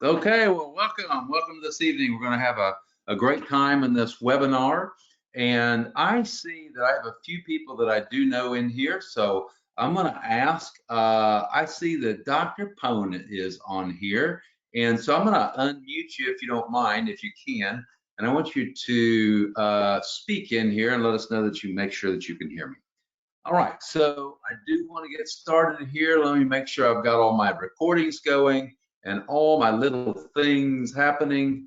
Okay, well, welcome this evening. We're going to have a great time in this webinar. And I see that I have a few people that I do know in here. So I'm going to ask, I see that Dr. Pone is on here. And so I'm going to unmute you if you don't mind, if you can. And I want you to speak in here and let us know that you make sure that you can hear me. All right, so I do want to get started here. Let me make sure I've got all my recordings going and all my little things happening.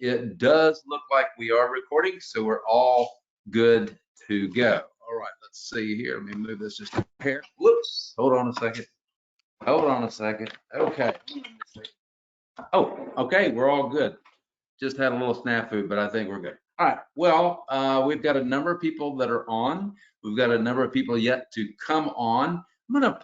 It does look like we are recording, so we're all good to go. All right, let's see here. Let me move this just a hair. Whoops, hold on a second. Hold on a second. Okay. Oh, okay, we're all good. Just had a little snafu, but I think we're good. All right, well, we've got a number of people that are on. We've got a number of people yet to come on. I'm gonna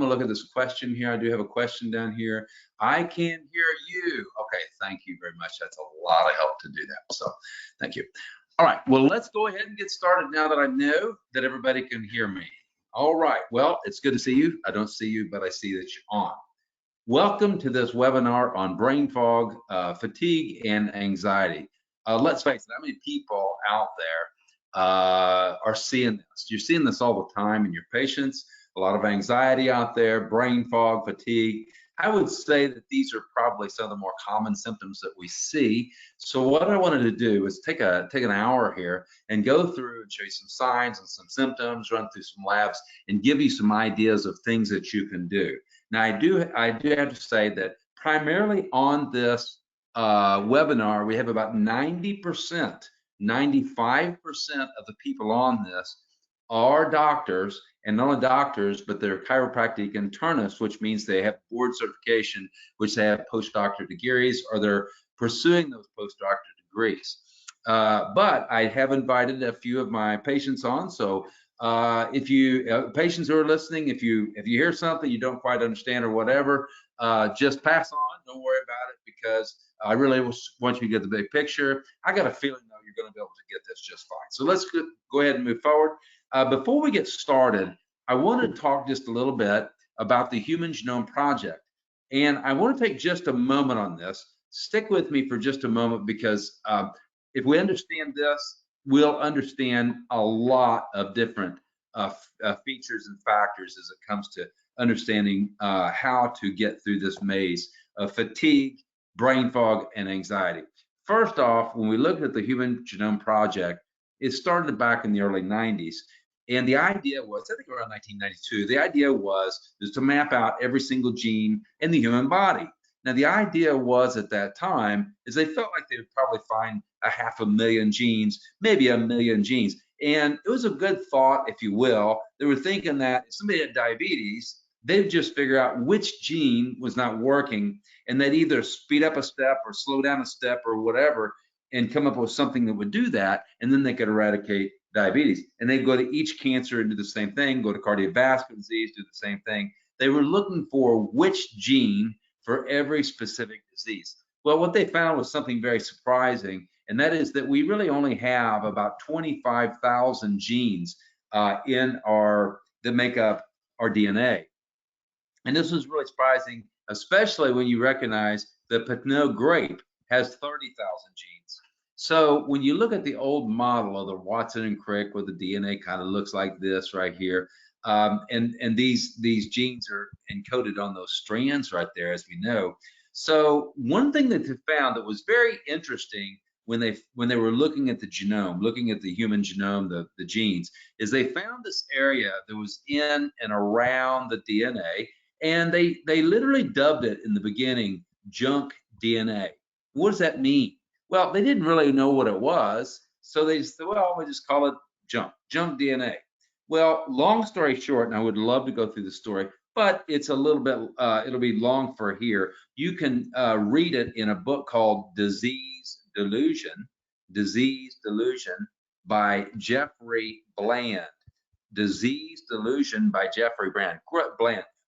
look at this question here. I do have a question down here. I can hear you. Okay, thank you very much. That's a lot of help to do that, so thank you. All right, well, let's go ahead and get started now that I know that everybody can hear me. All right, well, it's good to see you. I don't see you, but I see that you're on. Welcome to this webinar on brain fog, fatigue, and anxiety. Let's face it, how many people out there are seeing this? You're seeing this all the time in your patients, a lot of anxiety out there, brain fog, fatigue. I would say that these are probably some of the more common symptoms that we see. So what I wanted to do is take an hour here and go through and show you some signs and some symptoms, run through some labs, and give you some ideas of things that you can do. Now, I do have to say that primarily on this webinar, we have about 90%, 95% of the people on this are doctors, and not only doctors, but they're chiropractic internists, which means they have board certification, which they have postdoctorate degrees, or they're pursuing those postdoctorate degrees. But I have invited a few of my patients on, so if you patients who are listening, if you hear something you don't quite understand or whatever, just pass on. Don't worry about it, because I really want you to get the big picture. I got a feeling though you're going to be able to get this just fine. So let's go ahead and move forward. Before we get started, I want to talk just a little bit about the Human Genome Project, and I want to take just a moment on this. Stick with me for just a moment, because if we understand this, we'll understand a lot of different features and factors as it comes to understanding how to get through this maze of fatigue, brain fog, and anxiety. First off, when we look at the Human Genome Project, it started back in the early 90s. And the idea was, I think around 1992, the idea was to map out every single gene in the human body. Now, the idea was at that time is they felt like they would probably find 500,000 genes, maybe 1,000,000 genes. And it was a good thought, if you will. They were thinking that if somebody had diabetes, they'd just figure out which gene was not working, and they'd either speed up a step or slow down a step or whatever, and come up with something that would do that, and then they could eradicate diabetes. And they'd go to each cancer and do the same thing, go to cardiovascular disease, do the same thing. They were looking for which gene for every specific disease. Well, what they found was something very surprising, and that is that we really only have about 25,000 genes that make up our DNA. And this was really surprising, especially when you recognize that Pinot grape has 30,000 genes. So when you look at the old model of the Watson and Crick, where the DNA kind of looks like this right here, and these genes are encoded on those strands right there, as we know. So one thing that they found that was very interesting when they were looking at the genome, looking at the human genome, the genes, is they found this area that was in and around the DNA, and they literally dubbed it in the beginning junk DNA. What does that mean? Well, they didn't really know what it was, so they said, well, we just call it junk DNA. Well, long story short, and I would love to go through the story, but it's a little bit, it'll be long for here. You can read it in a book called Disease Delusion by Jeffrey Bland. Disease Delusion by Jeffrey Bland.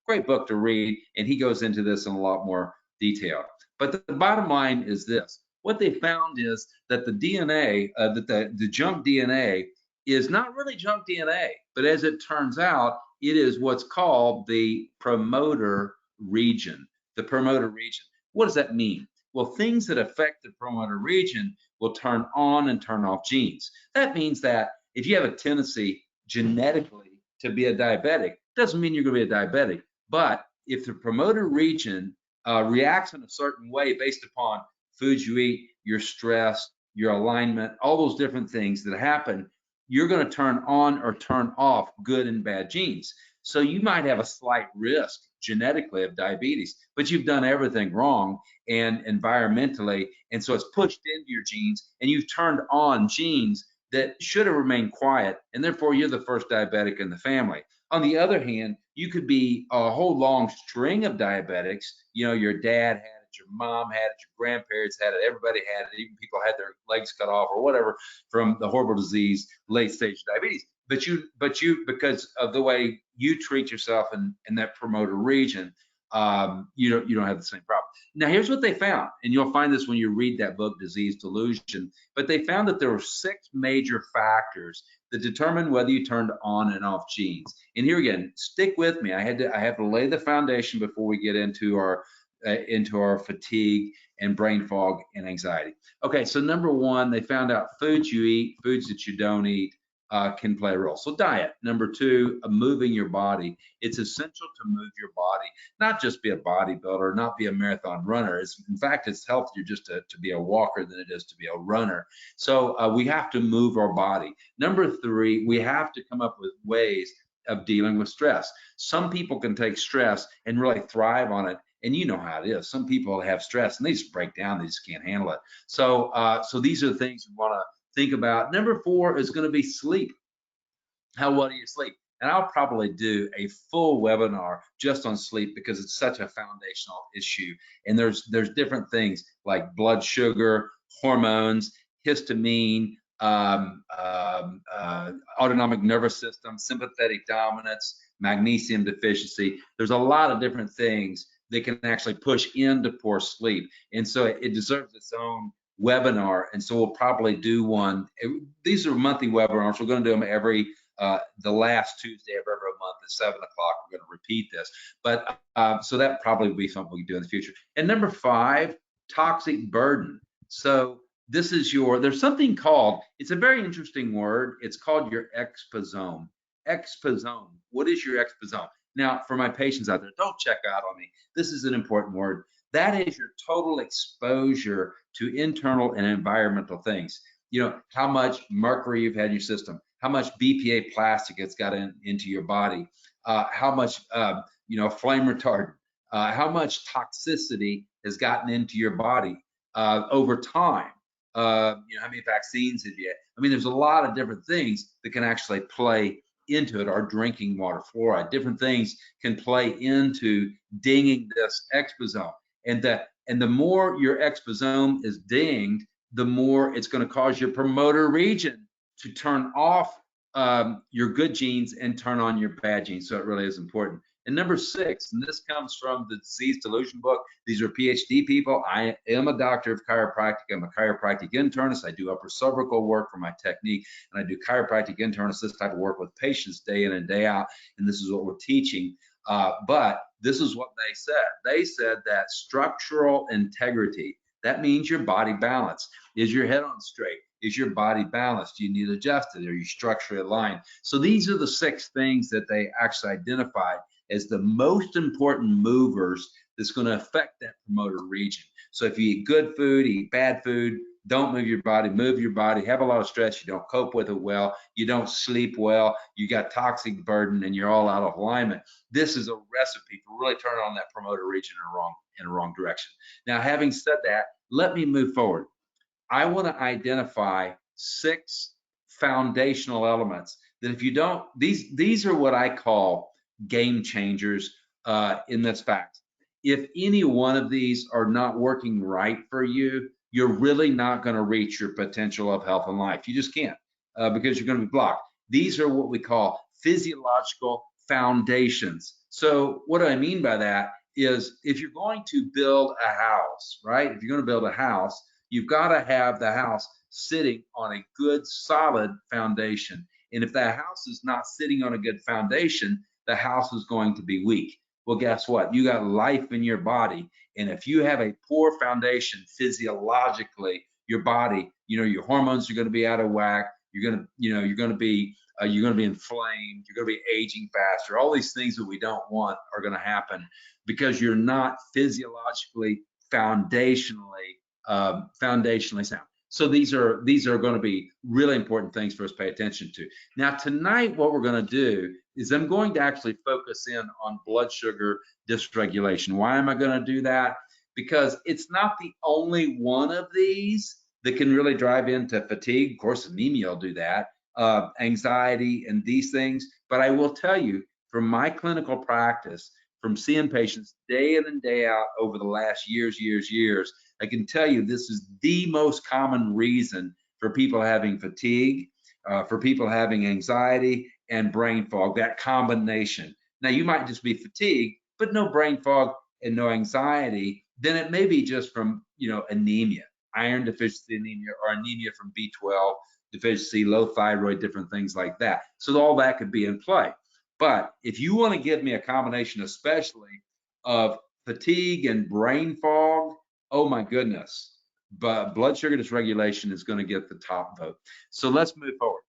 Great book to read, and he goes into this in a lot more detail. But the bottom line is this. What they found is that the DNA, the junk DNA, is not really junk DNA, but as it turns out, it is what's called the promoter region. The promoter region. What does that mean? Well, things that affect the promoter region will turn on and turn off genes. That means that if you have a tendency genetically to be a diabetic, doesn't mean you're going to be a diabetic. But if the promoter region reacts in a certain way based upon foods you eat, your stress, your alignment, all those different things that happen, you're going to turn on or turn off good and bad genes. So you might have a slight risk genetically of diabetes, but you've done everything wrong and environmentally, and so it's pushed into your genes, and you've turned on genes that should have remained quiet, and therefore you're the first diabetic in the family. On the other hand, you could be a whole long string of diabetics. You know, your dad had it, your mom had it, your grandparents had it, everybody had it, even people had their legs cut off or whatever from the horrible disease, late stage diabetes. But you, because of the way you treat yourself in that promoter region, you don't have the same problem. Now, here's what they found, and you'll find this when you read that book, Disease Delusion. But they found that there were 6 major factors that determine whether you turned on and off genes. And here again, stick with me. I have to lay the foundation before we get into our fatigue and brain fog and anxiety. Okay, so number 1, they found out foods you eat, foods that you don't eat, can play a role. So diet. Number 2, moving your body. It's essential to move your body, not just be a bodybuilder, not be a marathon runner. In fact, it's healthier just to be a walker than it is to be a runner. So we have to move our body. Number 3, we have to come up with ways of dealing with stress. Some people can take stress and really thrive on it. And you know how it is. Some people have stress and they just break down. They just can't handle it. So these are the things we want to think about. Number 4 is going to be sleep. How well do you sleep? And I'll probably do a full webinar just on sleep because it's such a foundational issue. And there's different things like blood sugar, hormones, histamine, autonomic nervous system, sympathetic dominance, magnesium deficiency. There's a lot of different things that can actually push into poor sleep. And so it deserves its own webinar, and so we'll probably do one. These are monthly webinars. We're going to do them every the last Tuesday of every month at 7 o'clock. We're going to repeat this, but so that probably will be something we can do in the future. And number 5, toxic burden. So this is there's something called, it's a very interesting word. It's called your exposome. Exposome. What is your exposome? Now, for my patients out there, don't check out on me. This is an important word. That is your total exposure to internal and environmental things. You know, how much mercury you've had in your system, how much BPA plastic it's got into your body, how much, flame retardant, how much toxicity has gotten into your body over time. How many vaccines have you had? I mean, there's a lot of different things that can actually play into it. Our drinking water, fluoride, different things can play into dinging this exposome. And the more your exposome is dinged, the more it's going to cause your promoter region to turn off your good genes and turn on your bad genes. So it really is important. And number 6, and this comes from the Disease Delusion book. These are PhD people. I am a doctor of chiropractic. I'm a chiropractic internist. I do upper cervical work for my technique, and I do chiropractic internist, this type of work with patients day in and day out. And this is what we're teaching. But this is what they said. They said that structural integrity, that means your body balance. Is your head on straight? Is your body balanced? Do you need adjusted? Are you structurally aligned? So these are the 6 things that they actually identified as the most important movers that's going to affect that promoter region. So if you eat good food, eat bad food, don't move your body, move your body, have a lot of stress, you don't cope with it well, you don't sleep well, you got toxic burden, and you're all out of alignment. This is a recipe for really turning on that promoter region in a wrong direction. Now, having said that, let me move forward. I want to identify 6 foundational elements that if you don't, these are what I call game changers in this fact. If any one of these are not working right for you, you're really not going to reach your potential of health and life. You just can't because you're going to be blocked. These are what we call physiological foundations. So what do I mean by that is if you're going to build a house, right? If you're going to build a house, you've got to have the house sitting on a good, solid foundation. And if that house is not sitting on a good foundation, the house is going to be weak. Well, guess what? You got life in your body. And if you have a poor foundation physiologically, your body, your hormones are going to be out of whack. You're going to, you're going to be inflamed. You're going to be aging faster. All these things that we don't want are going to happen because you're not physiologically foundationally sound. So these are going to be really important things for us to pay attention to. Now tonight, what we're going to do is I'm going to actually focus in on blood sugar dysregulation. Why am I going to do that? Because it's not the only one of these that can really drive into fatigue. Of course, anemia will do that, anxiety and these things. But I will tell you, from my clinical practice, from seeing patients day in and day out over the last years, I can tell you this is the most common reason for people having fatigue, for people having anxiety and brain fog, that combination. Now, you might just be fatigued, but no brain fog and no anxiety. Then it may be just from, anemia, iron deficiency anemia, or anemia from B12 deficiency, low thyroid, different things like that. So all that could be in play. But if you want to give me a combination, especially of fatigue and brain fog, oh my goodness, but blood sugar dysregulation is going to get the top vote. So let's move forward.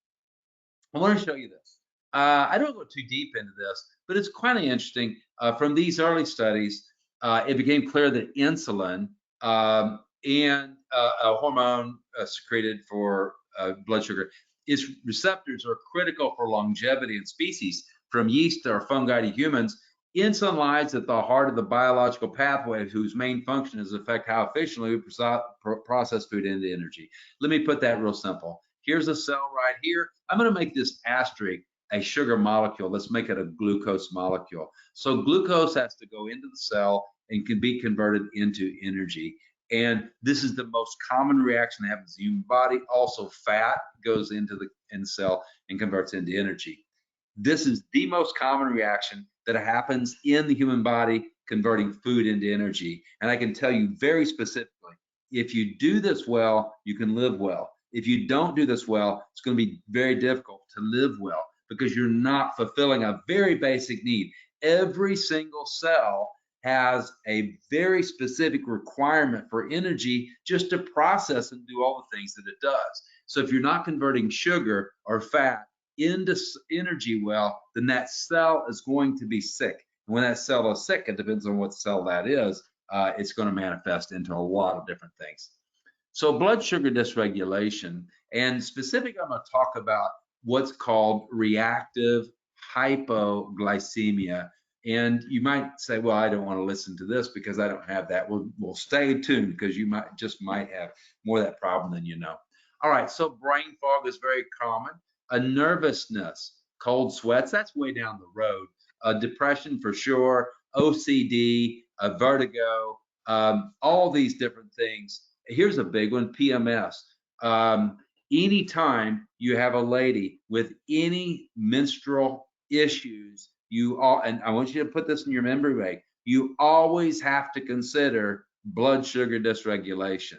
I want to show you this. I don't go too deep into this, but it's quite interesting. From these early studies, it became clear that insulin and a hormone secreted for blood sugar, its receptors are critical for longevity in species, from yeast or fungi to humans. Insulin lies at the heart of the biological pathway whose main function is to affect how efficiently we process food into energy. Let me put that real simple. Here's a cell right here. I'm going to make this asterisk a sugar molecule. Let's make it a glucose molecule. So glucose has to go into the cell and can be converted into energy. And this is the most common reaction that happens in the human body. Also, fat goes into the cell and converts into energy. This is the most common reaction that happens in the human body, converting food into energy. And I can tell you very specifically, if you do this well, you can live well. If you don't do this well, it's going to be very difficult to live well because you're not fulfilling a very basic need. Every single cell has a very specific requirement for energy just to process and do all the things that it does. So if you're not converting sugar or fat into energy well, then that cell is going to be sick. And when that cell is sick, it depends on what cell that is, it's going to manifest into a lot of different things. So blood sugar dysregulation, and specifically, I'm going to talk about what's called reactive hypoglycemia. And you might say, well, I don't want to listen to this because I don't have that. We'll stay tuned because you might have more of that problem than you know. All right, so brain fog is very common. A nervousness, cold sweats, that's way down the road. Depression for sure, OCD, vertigo, all these different things. Here's a big one, PMS. Anytime you have a lady with any menstrual issues, and I want you to put this in your memory bank, you always have to consider blood sugar dysregulation.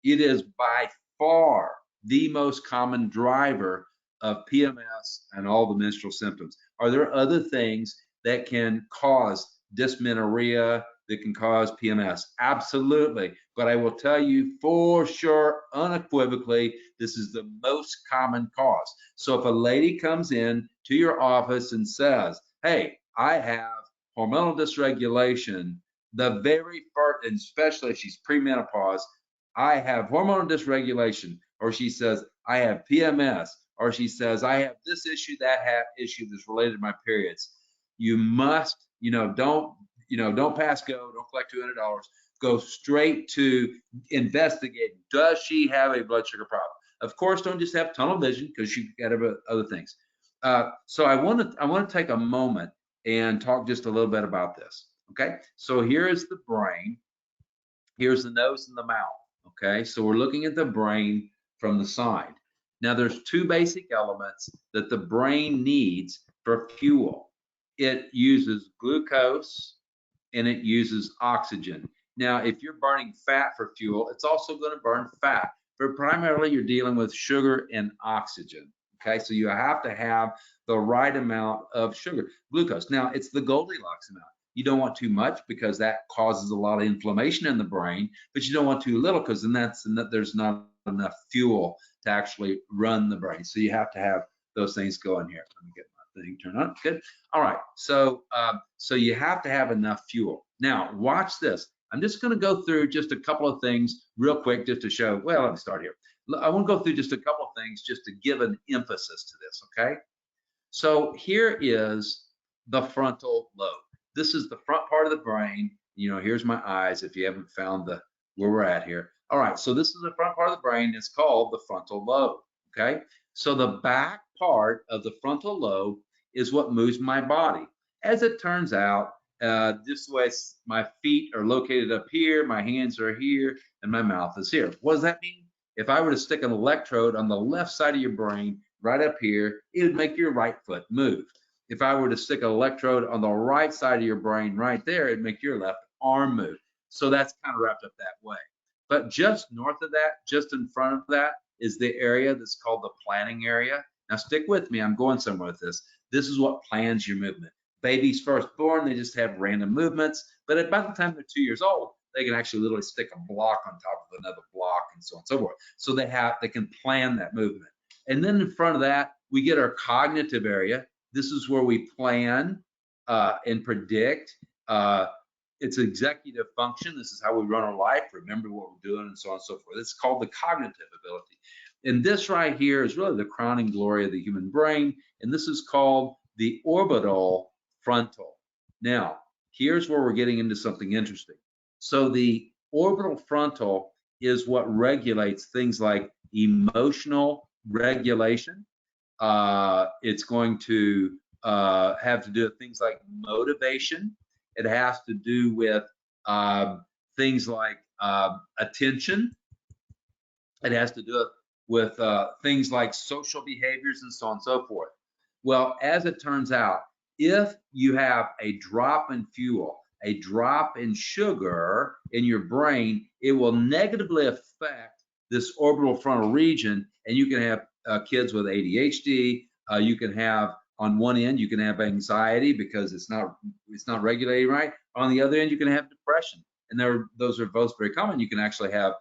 It is by far the most common driver of PMS and all the menstrual symptoms. Are there other things that can cause dysmenorrhea, that can cause PMS? Absolutely. But I will tell you for sure, unequivocally, this is the most common cause. So if a lady comes in to your office and says, hey, I have hormonal dysregulation, the very first, and especially if she's premenopause, I have hormonal dysregulation, or she says, I have PMS, or she says, I have this issue, that issue that's related to my periods. You must, don't pass go, don't collect $200. Go straight to investigating. Does she have a blood sugar problem? Of course, don't just have tunnel vision because you got other things. So I want to take a moment and talk just a little bit about this. Okay, so here's the brain, here's the nose and the mouth. Okay, so we're looking at the brain from the side. Now there's two basic elements that the brain needs for fuel. It uses glucose and it uses oxygen. Now, if you're burning fat for fuel, it's also going to burn fat, but primarily you're dealing with sugar and oxygen. Okay, so you have to have the right amount of sugar, glucose. Now, it's the Goldilocks amount. You don't want too much because that causes a lot of inflammation in the brain, but you don't want too little because then there's not enough fuel to actually run the brain. So you have to have those things going here. Let me get my thing turned on. Good. All right. So so you have to have enough fuel. Now watch this. I'm just going to go through just a couple of things real quick just to show. Well, let me start here. I want to go through just a couple of things just to give an emphasis to this. Okay. So here is the frontal lobe. This is the front part of the brain. You know, here's my eyes if you haven't found where we're at here. All right, so this is the front part of the brain. It's called the frontal lobe, okay? So the back part of the frontal lobe is what moves my body. As it turns out, this way my feet are located up here, my hands are here, and my mouth is here. What does that mean? If I were to stick an electrode on the left side of your brain, right up here, it would make your right foot move. If I were to stick an electrode on the right side of your brain right there, it'd make your left arm move. So that's kind of wrapped up that way. But just north of that, just in front of that, is the area that's called the planning area. Now stick with me, I'm going somewhere with this. This is what plans your movement. Babies first born, they just have random movements, but by the time they're 2 years old, they can actually literally stick a block on top of another block and so on and so forth. So they can plan that movement. And then in front of that, we get our cognitive area. This is where we plan and predict. It's executive function. This is how we run our life, remember what we're doing, and so on and so forth. It's called the cognitive ability. And this right here is really the crowning glory of the human brain. And this is called the orbital frontal. Now, here's where we're getting into something interesting. So the orbital frontal is what regulates things like emotional regulation. It's going to have to do with things like motivation. It has to do with things like attention. It has to do with things like social behaviors and so on and so forth. Well, as it turns out, if you have a drop in fuel, a drop in sugar in your brain, it will negatively affect this orbital frontal region, and you can have kids with ADHD. You can have on one end, you can have anxiety because it's not regulated right. On the other end, you can have depression, and those are both very common. You can actually have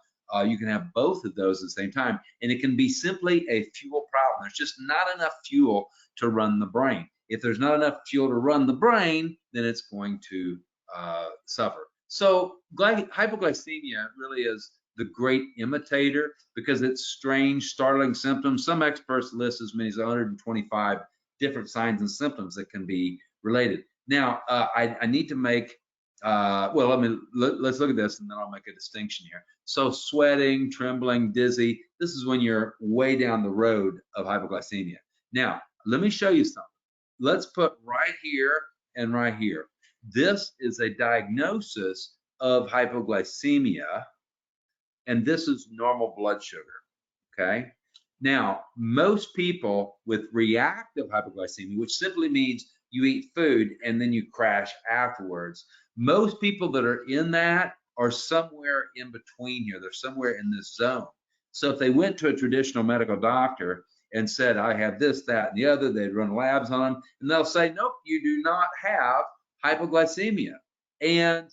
both of those at the same time, and it can be simply a fuel problem. There's just not enough fuel to run the brain. If there's not enough fuel to run the brain, then it's going to suffer. So hypoglycemia really is the great imitator because it's strange, startling symptoms. Some experts list as many as 125 different signs and symptoms that can be related. Now, I need to make, well, let's look at this and then I'll make a distinction here. So sweating, trembling, dizzy, this is when you're way down the road of hypoglycemia. Now, let me show you something. Let's put right here and right here. This is a diagnosis of hypoglycemia, and this is normal blood sugar, okay? Now, most people with reactive hypoglycemia, which simply means you eat food and then you crash afterwards, most people that are in that are somewhere in between here. They're somewhere in this zone. So if they went to a traditional medical doctor and said, I have this, that, and the other, they'd run labs on them, and they'll say, nope, you do not have hypoglycemia. And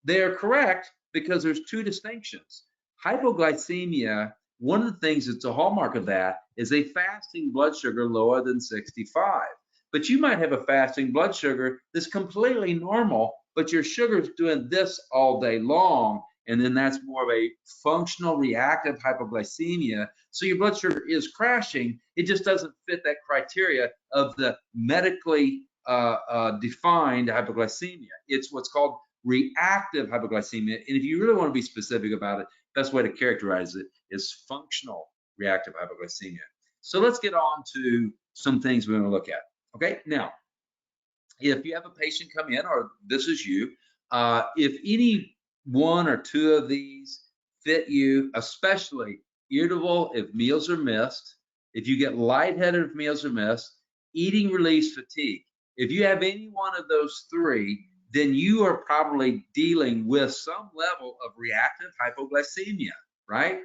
they're correct because there's two distinctions. Hypoglycemia, one of the things that's a hallmark of that is a fasting blood sugar lower than 65. But you might have a fasting blood sugar that's completely normal, but your sugar's doing this all day long, and then that's more of a functional reactive hypoglycemia. So your blood sugar is crashing. It just doesn't fit that criteria of the medically defined hypoglycemia. It's what's called reactive hypoglycemia. And if you really want to be specific about it, best way to characterize it is functional reactive hypoglycemia. So let's get on to some things we're going to look at. Okay, now, if you have a patient come in, or this is you, if any one or two of these fit you, especially irritable if meals are missed, if you get lightheaded if meals are missed, eating release fatigue, if you have any one of those three, then you are probably dealing with some level of reactive hypoglycemia, right?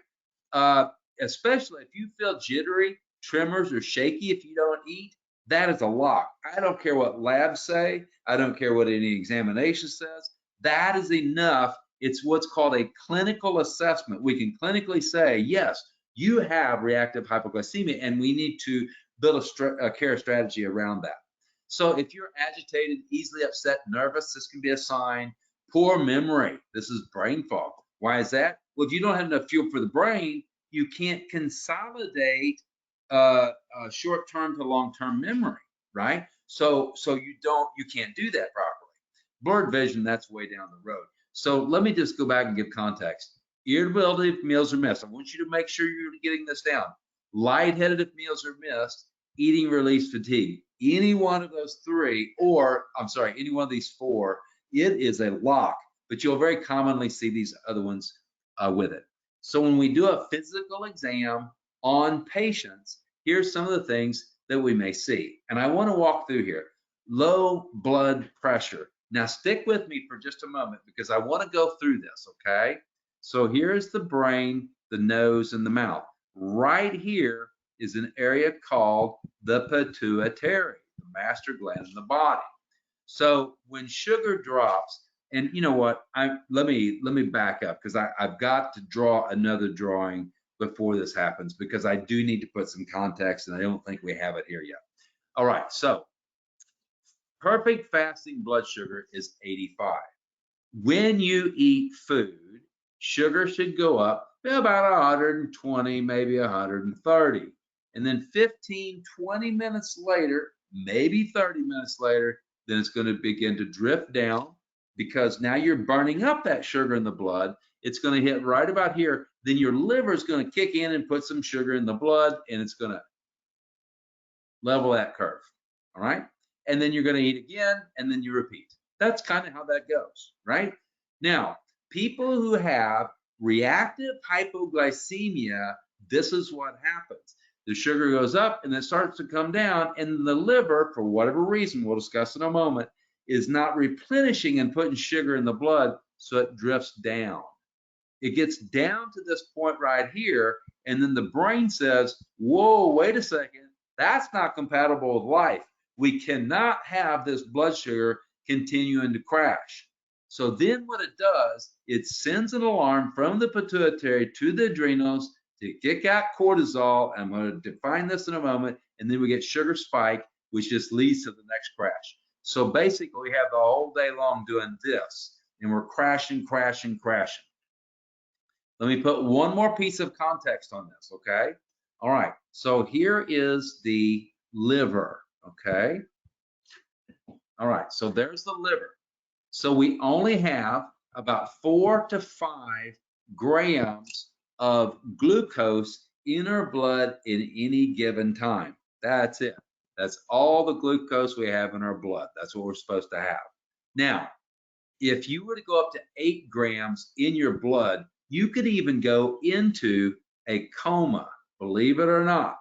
Especially if you feel jittery, tremors, or shaky if you don't eat, that is a lock. I don't care what labs say. I don't care what any examination says. That is enough. It's what's called a clinical assessment. We can clinically say, yes, you have reactive hypoglycemia, and we need to build a care strategy around that. So if you're agitated, easily upset, nervous, this can be a sign. Poor memory, this is brain fog. Why is that? Well, if you don't have enough fuel for the brain, you can't consolidate short-term to long-term memory, right? So you can't do that properly. Blurred vision, that's way down the road. So let me just go back and give context. Irritability if meals are missed. I want you to make sure you're getting this down. Lightheaded if meals are missed, eating release fatigue. Any one of those three, or I'm sorry, any one of these four, it is a lock, but you'll very commonly see these other ones with it. So when we do a physical exam on patients, here's some of the things that we may see. And I want to walk through here. Low blood pressure. Now stick with me for just a moment because I want to go through this, okay? So here's the brain, the nose, and the mouth. Right here is an area called the pituitary, the master gland in the body. So when sugar drops, and you know what, let me back up because I've got to draw another drawing before this happens because I do need to put some context, and I don't think we have it here yet. All right, so perfect fasting blood sugar is 85. When you eat food, sugar should go up about 120, maybe 130. And then 15, 20 minutes later, maybe 30 minutes later, then it's going to begin to drift down because now you're burning up that sugar in the blood. It's going to hit right about here. Then your liver is going to kick in and put some sugar in the blood, and it's going to level that curve. All right. And then you're going to eat again, and then you repeat. That's kind of how that goes, right? Now, people who have reactive hypoglycemia, this is what happens. The sugar goes up and it starts to come down, and the liver, for whatever reason, we'll discuss in a moment, is not replenishing and putting sugar in the blood, so it drifts down. It gets down to this point right here, and then the brain says, whoa, wait a second, that's not compatible with life. We cannot have this blood sugar continuing to crash. So then what it does, it sends an alarm from the pituitary to the adrenals to kick out cortisol. I'm going to define this in a moment. And then we get sugar spike, which just leads to the next crash. So basically, we have the whole day long doing this, and we're crashing, crashing, crashing. Let me put one more piece of context on this, okay? All right, so here is the liver, okay? All right, so there's the liver. So we only have about 4 to 5 grams of glucose in our blood in any given time. That's it. That's all the glucose we have in our blood. That's what we're supposed to have. Now, if you were to go up to 8 grams in your blood, you could even go into a coma, believe it or not.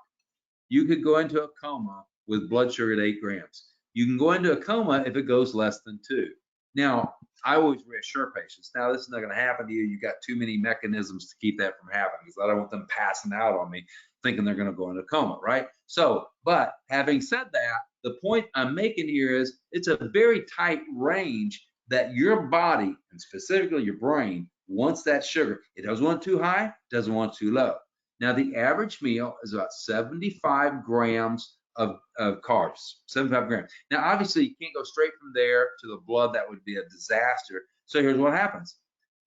You could go into a coma with blood sugar at 8 grams. You can go into a coma if it goes less than 2. Now, I always reassure patients, now this is not going to happen to you. You've got too many mechanisms to keep that from happening because I don't want them passing out on me thinking they're going to go into a coma, right? So, but having said that, the point I'm making here is it's a very tight range that your body, and specifically your brain, wants that sugar. It doesn't want too high, doesn't want too low. Now, the average meal is about 75 grams of carbs, 75 grams. Now, obviously, you can't go straight from there to the blood. That would be a disaster. So here's what happens.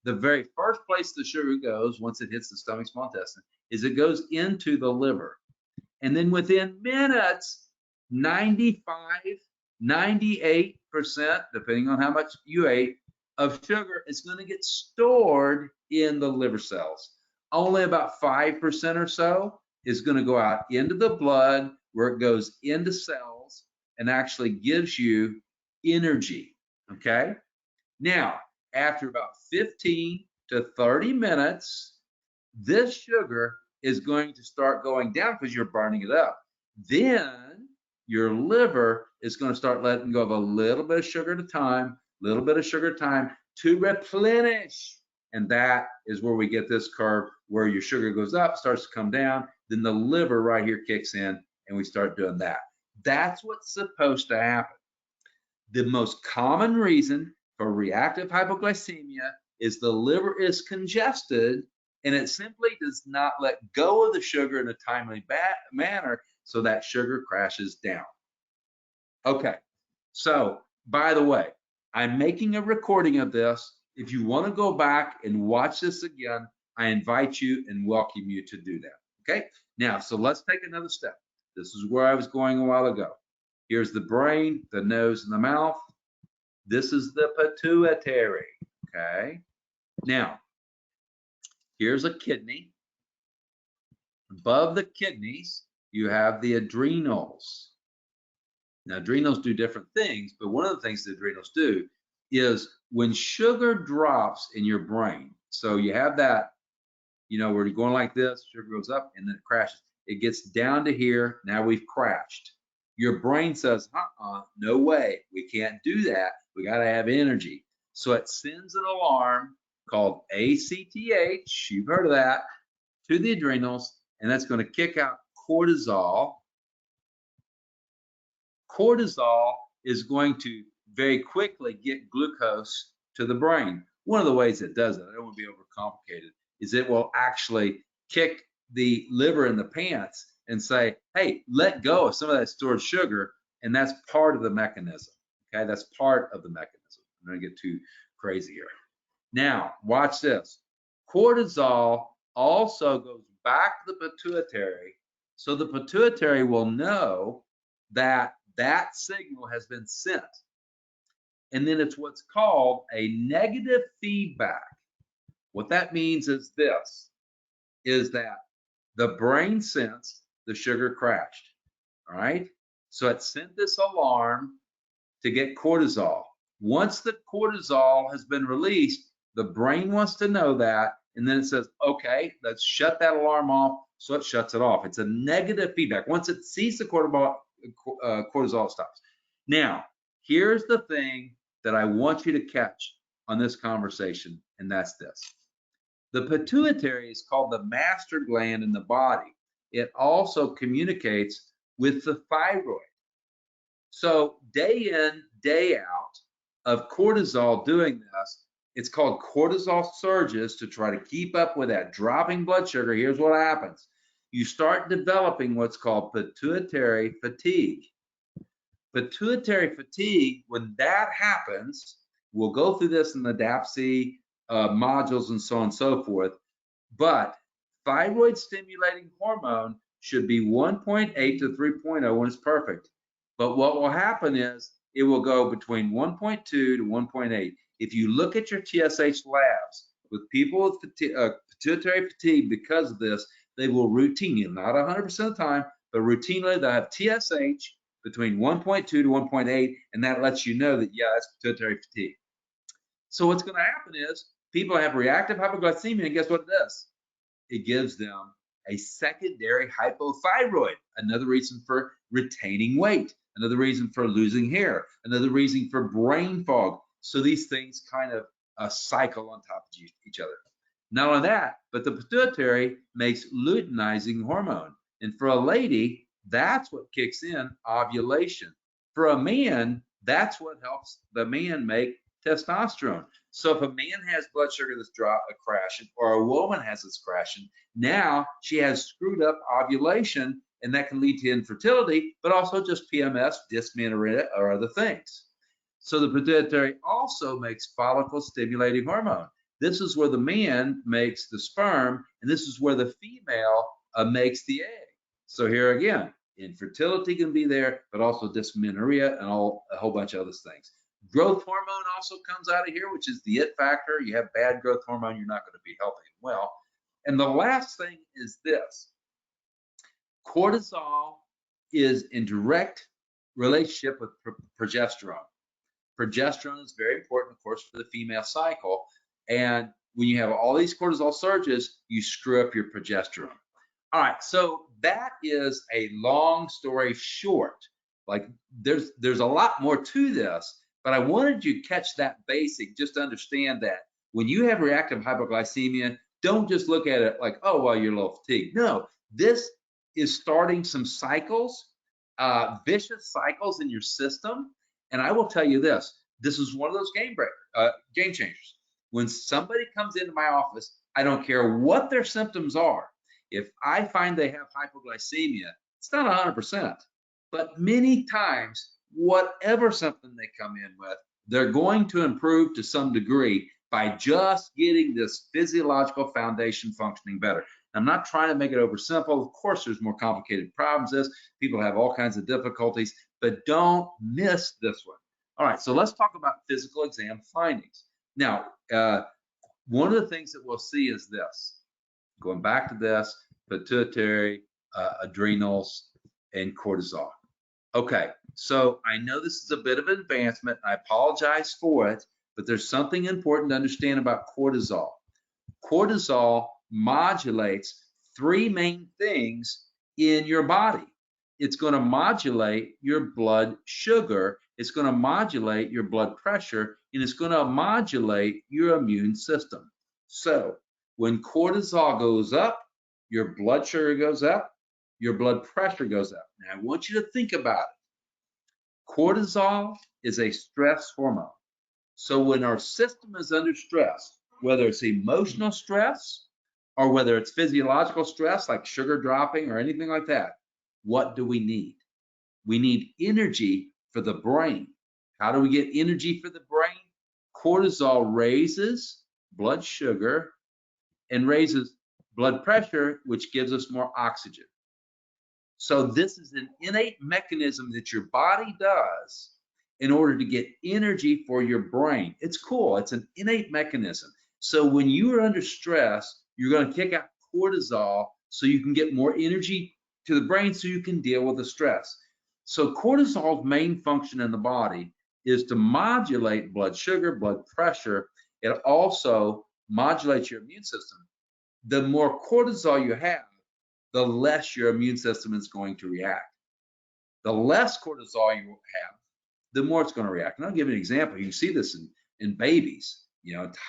The very first place the sugar goes, once it hits the stomach, small intestine, is it goes into the liver. And then within minutes, 95, 98%, depending on how much you ate, of sugar is going to get stored in the liver cells. Only about 5% or so is going to go out into the blood where it goes into cells and actually gives you energy, okay? Now, after about 15 to 30 minutes, this sugar is going to start going down because you're burning it up. Then your liver is going to start letting go of a little bit of sugar at a time, to replenish. And that is where we get this curve where your sugar goes up, starts to come down, then the liver right here kicks in, and we start doing that. That's what's supposed to happen. The most common reason for reactive hypoglycemia is the liver is congested and it simply does not let go of the sugar in a timely manner, so that sugar crashes down. Okay, so by the way, I'm making a recording of this. If you want to go back and watch this again, I invite you and welcome you to do that. Okay, now, so let's take another step. This is where I was going a while ago. Here's the brain, the nose, and the mouth. This is the pituitary. Okay, now, here's a kidney. Above the kidneys, you have the adrenals. Now, adrenals do different things, but one of the things the adrenals do is when sugar drops in your brain, so you have that, you know, where you're going like this, sugar goes up and then it crashes. It gets down to here, now we've crashed. Your brain says, no way, we can't do that. We got to have energy. So it sends an alarm called ACTH, you've heard of that, to the adrenals, and that's going to kick out cortisol. Cortisol is going to very quickly get glucose to the brain. One of the ways it does it, I don't want to be overcomplicated, is it will actually kick the liver in the pants and say, hey, let go of some of that stored sugar, and that's part of the mechanism. Okay, that's part of the mechanism. I'm going to get too crazy here. Now, watch this. Cortisol also goes back to the pituitary, so the pituitary will know that that signal has been sent. And then it's what's called a negative feedback. What that means is this, is that the brain sensed the sugar crashed, all right? So it sent this alarm to get cortisol. Once the cortisol has been released, the brain wants to know that, and then it says, okay, let's shut that alarm off, so it shuts it off. It's a negative feedback. Once it sees the cortisol stops. Now, here's the thing that I want you to catch on this conversation, and that's this. The pituitary is called the master gland in the body. It also communicates with the thyroid. So day in, day out of cortisol doing this, it's called cortisol surges to try to keep up with that dropping blood sugar. Here's what happens. You start developing what's called pituitary fatigue. Pituitary fatigue, when that happens, we'll go through this in the DABCI modules and so on and so forth, but thyroid stimulating hormone should be 1.8 to 3.0 when it's perfect. But what will happen is it will go between 1.2 to 1.8. If you look at your TSH labs with people with pituitary fatigue because of this, they will routinely, not 100% of the time, but routinely they'll have TSH between 1.2 to 1.8, and that lets you know that, yeah, that's pituitary fatigue. So what's going to happen is people have reactive hypoglycemia, and guess what it does? It gives them a secondary hypothyroid, another reason for retaining weight, another reason for losing hair, another reason for brain fog. So these things kind of cycle on top of each other. Not only that, but the pituitary makes luteinizing hormone. And for a lady, that's what kicks in ovulation. For a man, that's what helps the man make testosterone. So if a man has blood sugar that's crashing, or a woman has this crashing, now she has screwed up ovulation, and that can lead to infertility, but also just PMS, dysmenorrhea, or other things. So the pituitary also makes follicle stimulating hormone. This is where the man makes the sperm, and this is where the female makes the egg. So here again, infertility can be there, but also dysmenorrhea and a whole bunch of other things. Growth hormone also comes out of here, which is the it factor. You have bad growth hormone, you're not going to be healthy and well. And the last thing is this. Cortisol is in direct relationship with progesterone. Progesterone is very important, of course, for the female cycle. And when you have all these cortisol surges, you screw up your progesterone. All right, so that is a long story short. Like there's a lot more to this, but I wanted you to catch that basic, just to understand that when you have reactive hypoglycemia, don't just look at it like, oh, well, you're a little fatigued. No, this is starting some cycles vicious cycles in your system. And I will tell you this is one of those game changers. When somebody comes into my office, I don't care what their symptoms are. If I find they have hypoglycemia, it's not 100%, but many times, whatever symptom they come in with, they're going to improve to some degree by just getting this physiological foundation functioning better. I'm not trying to make it over simple. Of course, there's more complicated problems. People have all kinds of difficulties, but don't miss this one. All right, so let's talk about physical exam findings. Now, one of the things that we'll see is this. Going back to this, pituitary, adrenals, and cortisol. Okay, so I know this is a bit of an advancement. I apologize for it, but there's something important to understand about cortisol. Cortisol modulates three main things in your body. It's going to modulate your blood sugar, it's going to modulate your blood pressure, and it's going to modulate your immune system. So when cortisol goes up, your blood sugar goes up, your blood pressure goes up. Now I want you to think about it. Cortisol is a stress hormone. So when our system is under stress, whether it's emotional stress or whether it's physiological stress like sugar dropping or anything like that, what do we need? We need energy for the brain. How do we get energy for the brain? Cortisol raises blood sugar and raises blood pressure, which gives us more oxygen. So this is an innate mechanism that your body does in order to get energy for your brain. It's cool. It's an innate mechanism. So when you are under stress, you're going to kick out cortisol so you can get more energy to the brain so you can deal with the stress. So cortisol's main function in the body is to modulate blood sugar, blood pressure. It also modulates your immune system. The more cortisol you have, the less your immune system is going to react. The less cortisol you have, the more it's going to react. And I'll give you an example. You can see this in babies,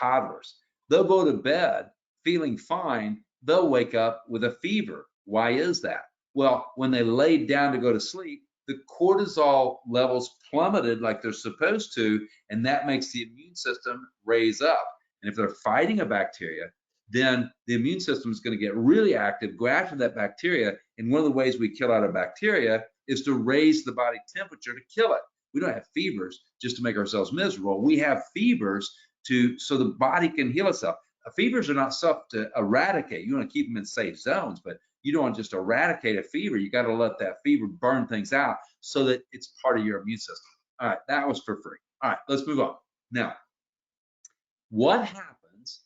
toddlers. They'll go to bed feeling fine. They'll wake up with a fever. Why is that? Well, when they laid down to go to sleep, the cortisol levels plummeted like they're supposed to, and that makes the immune system raise up. And if they're fighting a bacteria, then the immune system is going to get really active, go after that bacteria. And one of the ways we kill out a bacteria is to raise the body temperature to kill it. We don't have fevers just to make ourselves miserable. We have fevers so the body can heal itself. Fevers are not stuff to eradicate. You want to keep them in safe zones, but you don't want to just eradicate a fever. You got to let that fever burn things out so that it's part of your immune system. All right, that was for free. All right, let's move on. Now, what happens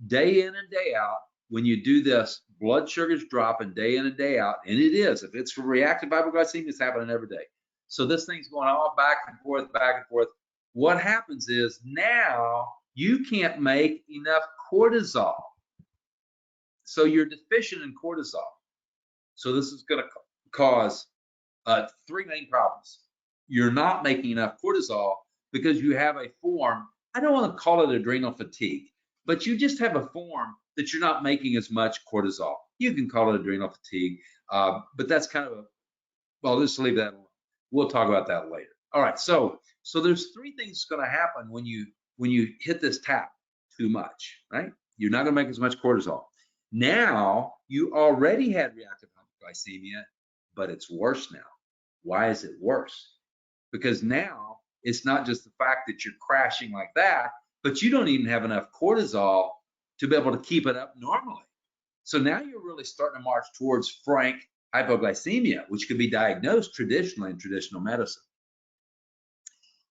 day in and day out when you do this? Blood sugar's dropping day in and day out, and it is. If it's for reactive hypoglycemia, it's happening every day. So this thing's going all back and forth, back and forth. What happens is now you can't make enough cortisol. So you're deficient in cortisol. So this is going to cause three main problems. You're not making enough cortisol because you have a form, I don't want to call it adrenal fatigue, but you just have a form that you're not making as much cortisol. You can call it adrenal fatigue, but that's kind of well, just leave that alone. We'll talk about that later. All right, so there's three things that's going to happen when you hit this tap too much, right? You're not going to make as much cortisol. Now, you already had reactive hypoglycemia, but it's worse now. Why is it worse? Because now it's not just the fact that you're crashing like that, but you don't even have enough cortisol to be able to keep it up normally. So now you're really starting to march towards frank hypoglycemia, which could be diagnosed traditionally in traditional medicine.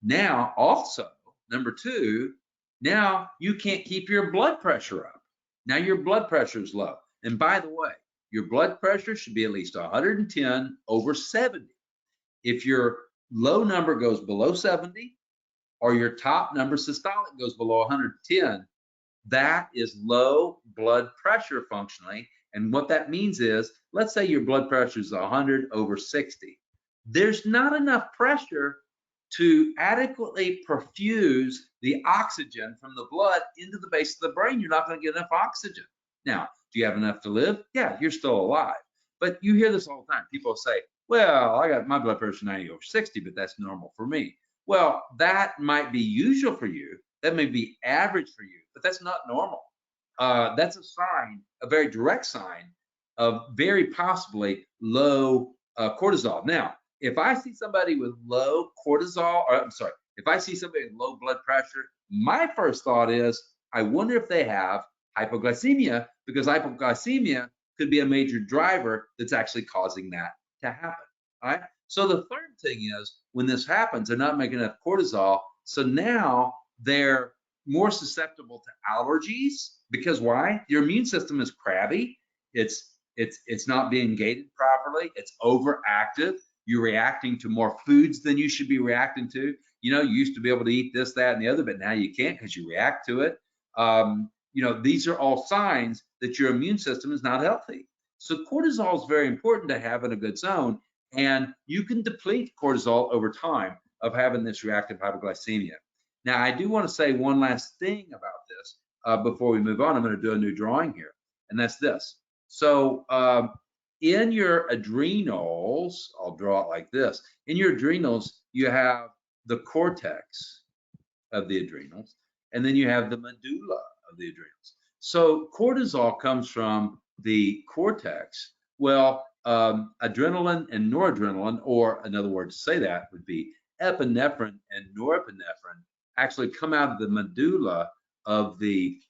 Now, also, number two, now you can't keep your blood pressure up. Now your blood pressure is low. And by the way, your blood pressure should be at least 110/70. If your low number goes below 70 or your top number systolic goes below 110, that is low blood pressure functionally. And what that means is, let's say your blood pressure is 100/60. There's not enough pressure to adequately perfuse the oxygen from the blood into the base of the brain. You're not going to get enough oxygen. Now, do you have enough to live? Yeah, you're still alive. But you hear this all the time. People say, Well, I got my blood pressure 90/60, but that's normal for me. Well, that might be usual for you. That may be average for you, but that's not normal. That's a sign, a very direct sign of very possibly low cortisol. Now, if I see somebody with low cortisol, or I'm sorry, if I see somebody with low blood pressure, my first thought is, I wonder if they have hypoglycemia, because hypoglycemia could be a major driver that's actually causing that to happen. All right. So the third thing is, when this happens, they're not making enough cortisol. So now they're more susceptible to allergies, because why? Your immune system is crabby. It's not being gated properly. It's overactive. You're reacting to more foods than you should be reacting to. You know, you used to be able to eat this, that, and the other, but now you can't because you react to it. You know, these are all signs that your immune system is not healthy. So cortisol is very important to have in a good zone, and you can deplete cortisol over time of having this reactive hypoglycemia. Now, I do want to say one last thing about this before we move on. I'm going to do a new drawing here, and that's this. So in your adrenals, I'll draw it like this. In your adrenals, you have the cortex of the adrenals, and then you have the medulla of the adrenals. So cortisol comes from the cortex. Well, adrenaline and noradrenaline, or another word to say that would be epinephrine and norepinephrine, actually come out of the medulla of the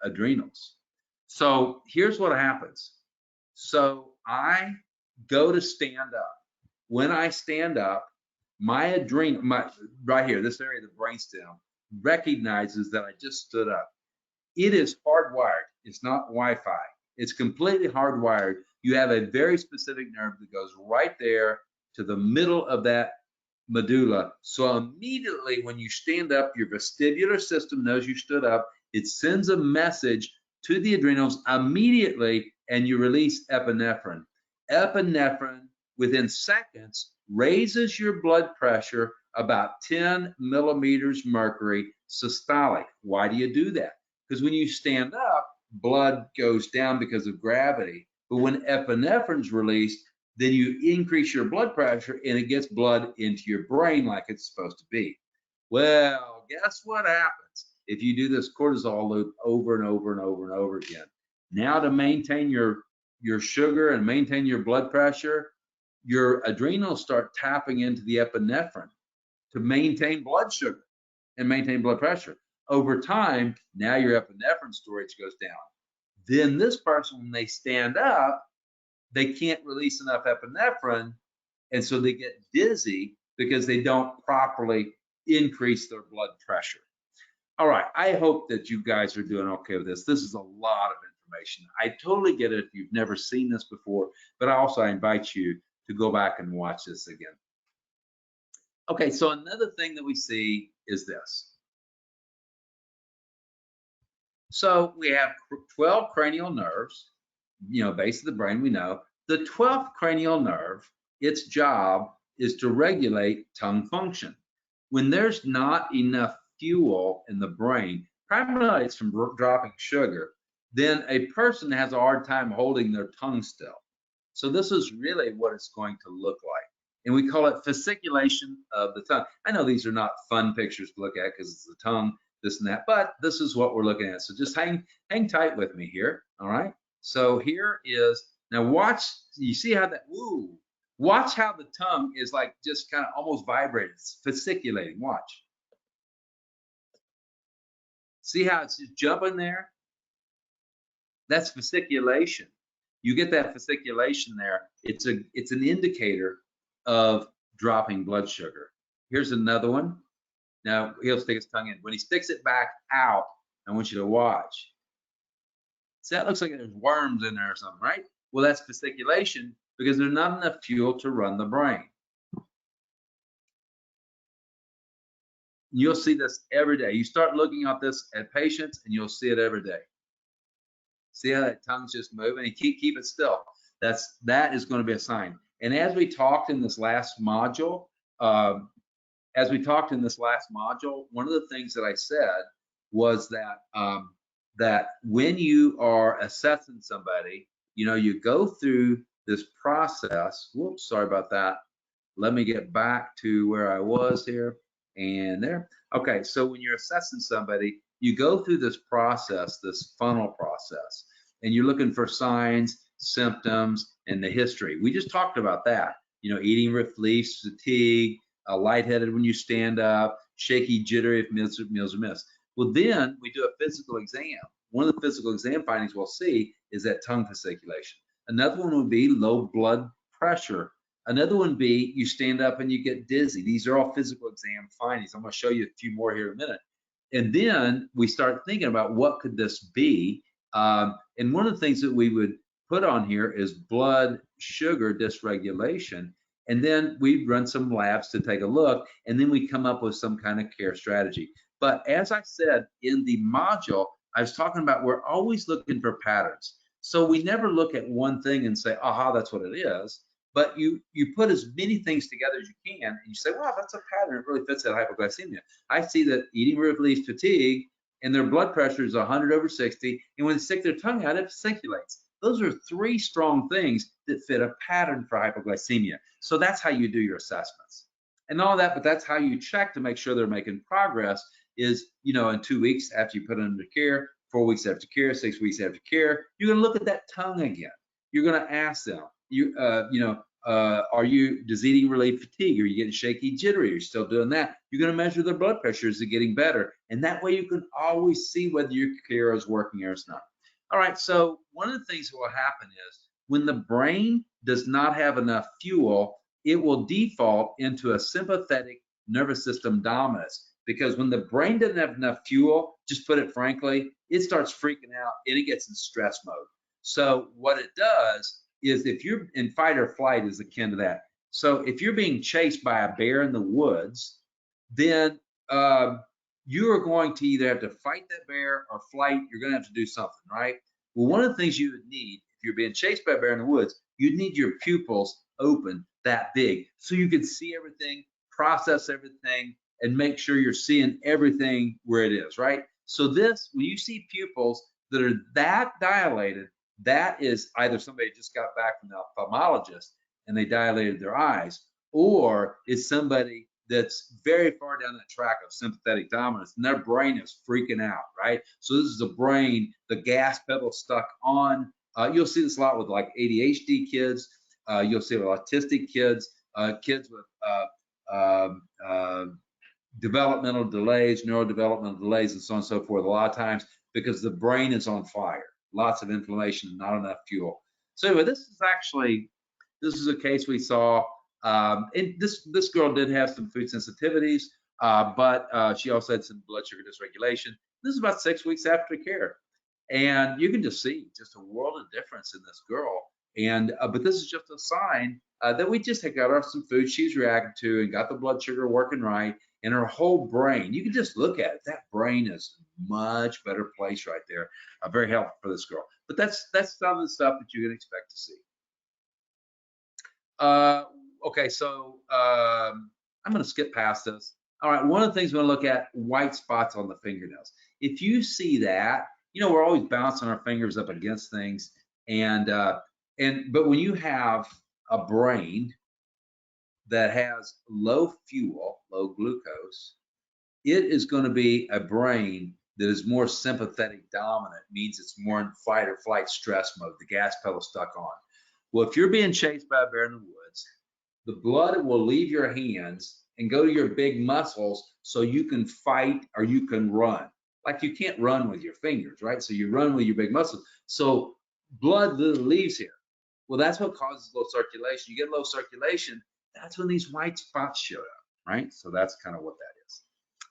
adrenals. So here's what happens. So I go to stand up. When I stand up, my adrenal, right here, this area of the brainstem, recognizes that I just stood up. It is hardwired. It's not Wi-Fi. It's completely hardwired. You have a very specific nerve that goes right there to the middle of that medulla. So immediately when you stand up, your vestibular system knows you stood up. It sends a message to the adrenals immediately, and you release epinephrine. Epinephrine, within seconds, raises your blood pressure about 10 millimeters mercury systolic. Why do you do that? Because when you stand up, blood goes down because of gravity. But when epinephrine's released, then you increase your blood pressure and it gets blood into your brain like it's supposed to be. Well, guess what happens if you do this cortisol loop over and over and over and over again? Now, to maintain your sugar and maintain your blood pressure, your adrenals start tapping into the epinephrine to maintain blood sugar and maintain blood pressure. Over time, now your epinephrine storage goes down. Then this person, when they stand up, they can't release enough epinephrine, and so they get dizzy because they don't properly increase their blood pressure. All right, I hope that you guys are doing okay with this. This is a lot of information. I totally get it if you've never seen this before, but I invite you to go back and watch this again. Okay, so another thing that we see is this. So we have 12 cranial nerves, you know, base of the brain, we know. The 12th cranial nerve, its job is to regulate tongue function. When there's not enough fuel in the brain, primarily it's from dropping sugar, then a person has a hard time holding their tongue still. So this is really what it's going to look like. And we call it fasciculation of the tongue. I know these are not fun pictures to look at because it's the tongue, this and that, but this is what we're looking at. So just hang tight with me here, all right? So here is, now watch, you see how that, ooh, watch how the tongue is like just kind of almost vibrating, it's fasciculating, watch. See how it's just jumping there? That's fasciculation. You get that fasciculation there, it's an indicator of dropping blood sugar. Here's another one. Now he'll stick his tongue in. When he sticks it back out, I want you to watch. See, that looks like there's worms in there or something, right? Well, that's fasciculation because there's not enough fuel to run the brain. You'll see this every day. You start looking at this at patients and you'll see it every day. See how that tongue's just moving? And keep it still. That is going to be a sign. And as we talked in this last module, one of the things that I said was that that when you are assessing somebody, you know, you go through this process. Whoops, sorry about that. Let me get back to where I was here and there. Okay, so when you're assessing somebody, you go through this process, this funnel process, and you're looking for signs, symptoms, and the history. We just talked about that. You know, eating reflex, fatigue, lightheaded when you stand up, shaky, jittery if meals are missed. Well, then we do a physical exam. One of the physical exam findings we'll see is that tongue fasciculation. Another one would be low blood pressure. Another one would be you stand up and you get dizzy. These are all physical exam findings. I'm going to show you a few more here in a minute. And then we start thinking about what could this be. And one of the things that we would put on here is blood sugar dysregulation. And then we run some labs to take a look, and then we come up with some kind of care strategy. But as I said in the module, I was talking about we're always looking for patterns. So we never look at one thing and say, aha, that's what it is. But you put as many things together as you can, and you say, wow, that's a pattern. It really fits that hypoglycemia. I see that eating relieves fatigue, and their blood pressure is 100/60, and when they stick their tongue out, it fasciculates. Those are three strong things that fit a pattern for hypoglycemia. So that's how you do your assessments. And all that, but that's how you check to make sure they're making progress is, you know, in 2 weeks after you put them under care, 4 weeks after care, 6 weeks after care, you're going to look at that tongue again. You're going to ask them, does eating relieve fatigue? Are you getting shaky, jittery? Are you still doing that? You're going to measure their blood pressure. Is it getting better? And that way you can always see whether your care is working or it's not. All right, so one of the things that will happen is when the brain does not have enough fuel, it will default into a sympathetic nervous system dominance, because when the brain doesn't have enough fuel, just put it frankly, it starts freaking out and it gets in stress mode. So what it does is, if you're in fight or flight, is akin to that. So if you're being chased by a bear in the woods, then you are going to either have to fight that bear or flight. You're going to have to do something, right? Well, one of the things you would need if you're being chased by a bear in the woods, you'd need your pupils open that big so you can see everything, process everything, and make sure you're seeing everything where it is, right? So this, when you see pupils that are that dilated, that is either somebody just got back from the ophthalmologist and they dilated their eyes, or it's somebody that's very far down that track of sympathetic dominance and their brain is freaking out, right? So this is a brain, the gas pedal stuck on. You'll see this a lot with like ADHD kids. You'll see it with autistic kids, kids with developmental delays, neurodevelopmental delays, and so on and so forth, a lot of times because the brain is on fire, lots of inflammation, not enough fuel. So anyway, this is a case we saw. And this girl did have some food sensitivities, but she also had some blood sugar dysregulation. This is about 6 weeks after care. And you can just see just a world of difference in this girl. And but this is just a sign that we just had got her some food she's reacting to and got the blood sugar working right. And her whole brain, you can just look at it. That brain is much better place right there. Very helpful for this girl. But that's some of the stuff that you can expect to see. Okay, so I'm going to skip past this. All right, one of the things we're going to look at, white spots on the fingernails. If you see that, you know, we're always bouncing our fingers up against things, but when you have a brain that has low fuel, low glucose, it is going to be a brain that is more sympathetic dominant, means it's more in fight or flight stress mode, the gas pedal stuck on. Well, if you're being chased by a bear in the woods, the blood will leave your hands and go to your big muscles so you can fight or you can run. Like you can't run with your fingers, right? So you run with your big muscles. So blood leaves here. Well, that's what causes low circulation. You get low circulation, that's when these white spots show up, right? So that's kind of what that is.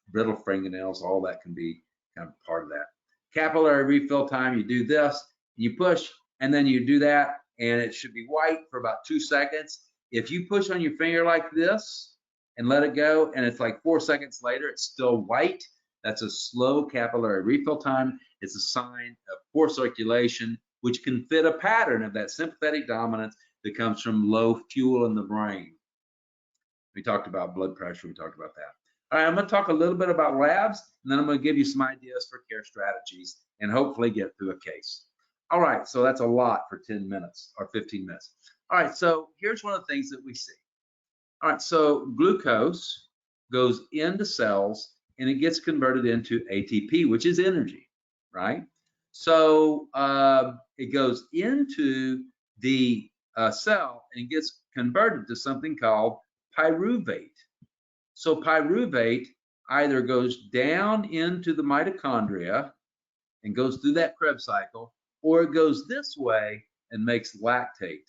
Brittle fingernails, all that can be kind of part of that. Capillary refill time, you do this, you push, and then you do that, and it should be white for about 2 seconds. If you push on your finger like this and let it go, and it's like 4 seconds later, it's still white, that's a slow capillary refill time. It's a sign of poor circulation, which can fit a pattern of that sympathetic dominance that comes from low fuel in the brain. We talked about blood pressure, we talked about that. All right, I'm going to talk a little bit about labs, and then I'm going to give you some ideas for care strategies and hopefully get through a case. All right, so that's a lot for 10 minutes or 15 minutes. All right, so here's one of the things that we see. All right, so glucose goes into cells and it gets converted into ATP, which is energy, right? So it goes into the cell and gets converted to something called pyruvate. So pyruvate either goes down into the mitochondria and goes through that Krebs cycle, or it goes this way and makes lactate.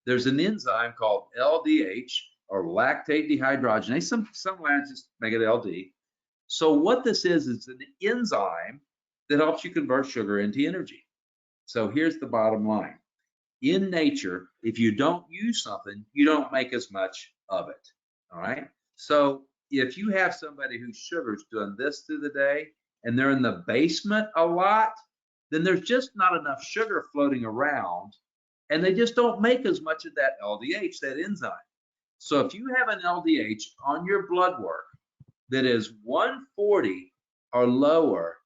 There's an enzyme called LDH, or lactate dehydrogenase. Some labs just make it LD. So what this is an enzyme that helps you convert sugar into energy. So here's the bottom line. In nature, if you don't use something, you don't make as much of it. All right. So if you have somebody whose sugar's doing this through the day and they're in the basement a lot, then there's just not enough sugar floating around and they just don't make as much of that LDH, that enzyme. So if you have an LDH on your blood work that is 140 or lower,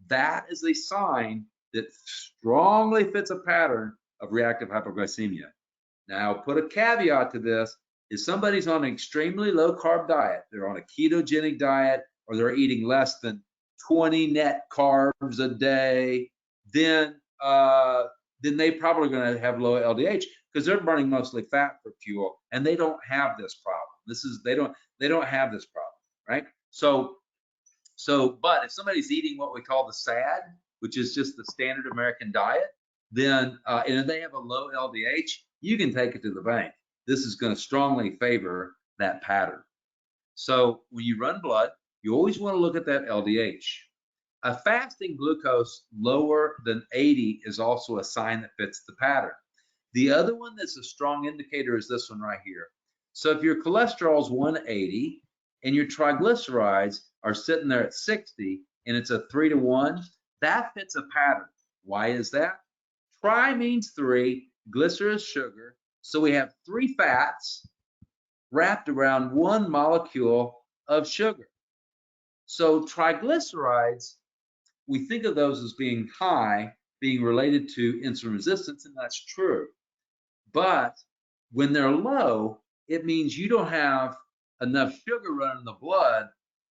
that is a sign that strongly fits a pattern of reactive hypoglycemia. Now, put a caveat to this. If somebody's on an extremely low carb diet, they're on a ketogenic diet, or they're eating less than 20 net carbs a day, then they probably going to have low LDH because they're burning mostly fat for fuel, and they don't have this problem. They don't have this problem, right? So, but if somebody's eating what we call the SAD, which is just the standard American diet, then and if they have a low LDH, you can take it to the bank. This is going to strongly favor that pattern. So when you run blood, you always want to look at that LDH. A fasting glucose lower than 80 is also a sign that fits the pattern. The other one that's a strong indicator is this one right here. So if your cholesterol is 180 and your triglycerides are sitting there at 60 and it's a 3-to-1, that fits a pattern. Why is that? Tri means 3, glycer is sugar. So we have 3 fats wrapped around 1 molecule of sugar. So triglycerides, we think of those as being high, being related to insulin resistance, and that's true. But when they're low, it means you don't have enough sugar running in the blood,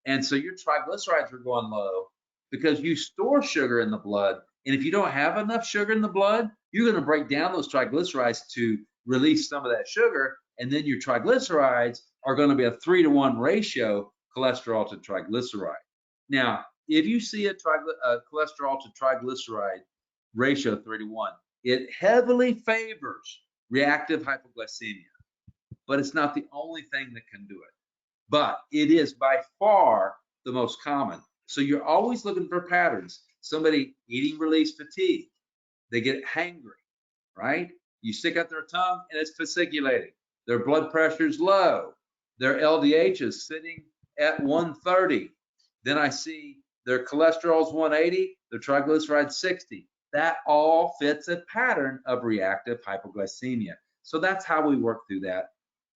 and so your triglycerides are going low because you store sugar in the blood. And if you don't have enough sugar in the blood, you're going to break down those triglycerides to release some of that sugar, and then your triglycerides are going to be a 3-to-1 ratio cholesterol to triglyceride. Now, if you see a cholesterol to triglyceride ratio 3-to-1, it heavily favors reactive hypoglycemia, but it's not the only thing that can do it. But it is by far the most common. So you're always looking for patterns. Somebody eating release fatigue, they get hangry, right? You stick out their tongue and it's fasciculating. Their blood pressure is low. Their LDH is sitting at 130. Then I see their cholesterol is 180, their triglycerides 60. That all fits a pattern of reactive hypoglycemia. So that's how we work through that.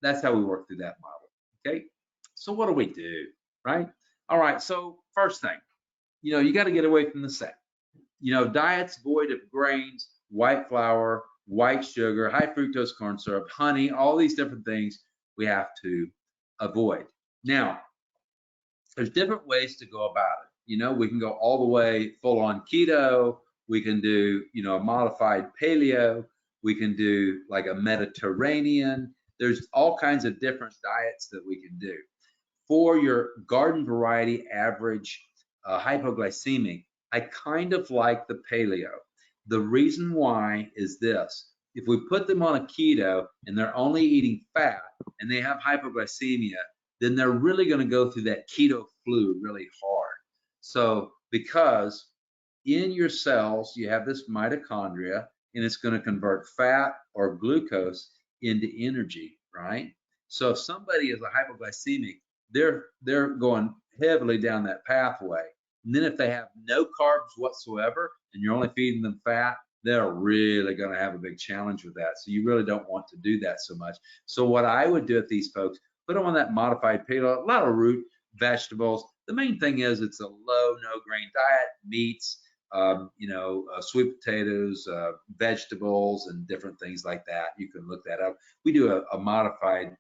That's how we work through that model. Okay. So what do we do, right? All right. So first thing, you got to get away from the set. Diets void of grains, white flour, white sugar, high fructose corn syrup, honey, all these different things we have to avoid. Now, there's different ways to go about it. We can go all the way full on keto. We can do, a modified paleo. We can do like a Mediterranean. There's all kinds of different diets that we can do. For your garden variety average hypoglycemic, I kind of like the paleo. The reason why is this. If we put them on a keto and they're only eating fat and they have hypoglycemia, then they're really going to go through that keto flu really hard. So because in your cells, you have this mitochondria and it's going to convert fat or glucose into energy, right? So if somebody is a hypoglycemic, they're going heavily down that pathway. And then if they have no carbs whatsoever and you're only feeding them fat, they're really going to have a big challenge with that. So you really don't want to do that so much. So what I would do with these folks, put them on that modified paleo, a lot of root vegetables. The main thing is it's a low, no grain diet, meats, sweet potatoes, vegetables, and different things like that. You can look that up. We do a modified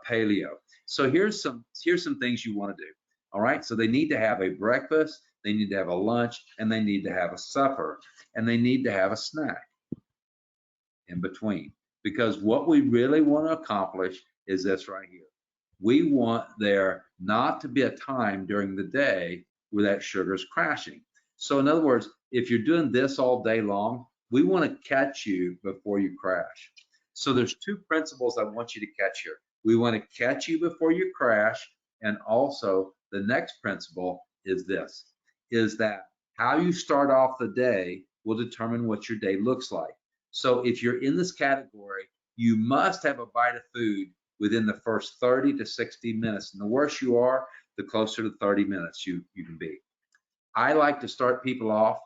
paleo. So here's some things you want to do. All right. So they need to have a breakfast, they need to have a lunch, and they need to have a supper, and they need to have a snack in between. Because what we really want to accomplish is this right here. We want there not to be a time during the day where that sugar is crashing. So in other words, if you're doing this all day long, we want to catch you before you crash. So there's two principles I want you to catch here. We want to catch you before you crash, and also the next principle is this, is that how you start off the day will determine what your day looks like. So if you're in this category, you must have a bite of food within the first 30 to 60 minutes. And the worse you are, the closer to 30 minutes you can be. I like to start people off,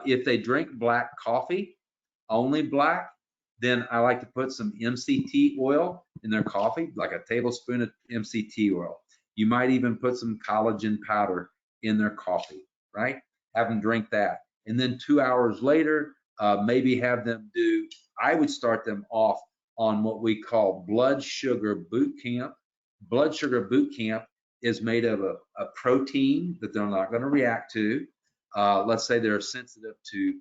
if they drink black coffee, only black, then I like to put some MCT oil in their coffee, like a tablespoon of MCT oil. You might even put some collagen powder in their coffee, right? Have them drink that. And then 2 hours later, maybe have them do, I would start them off on what we call Blood Sugar Bootcamp. Blood Sugar Bootcamp is made of a protein that they're not going to react to. Let's say they're sensitive to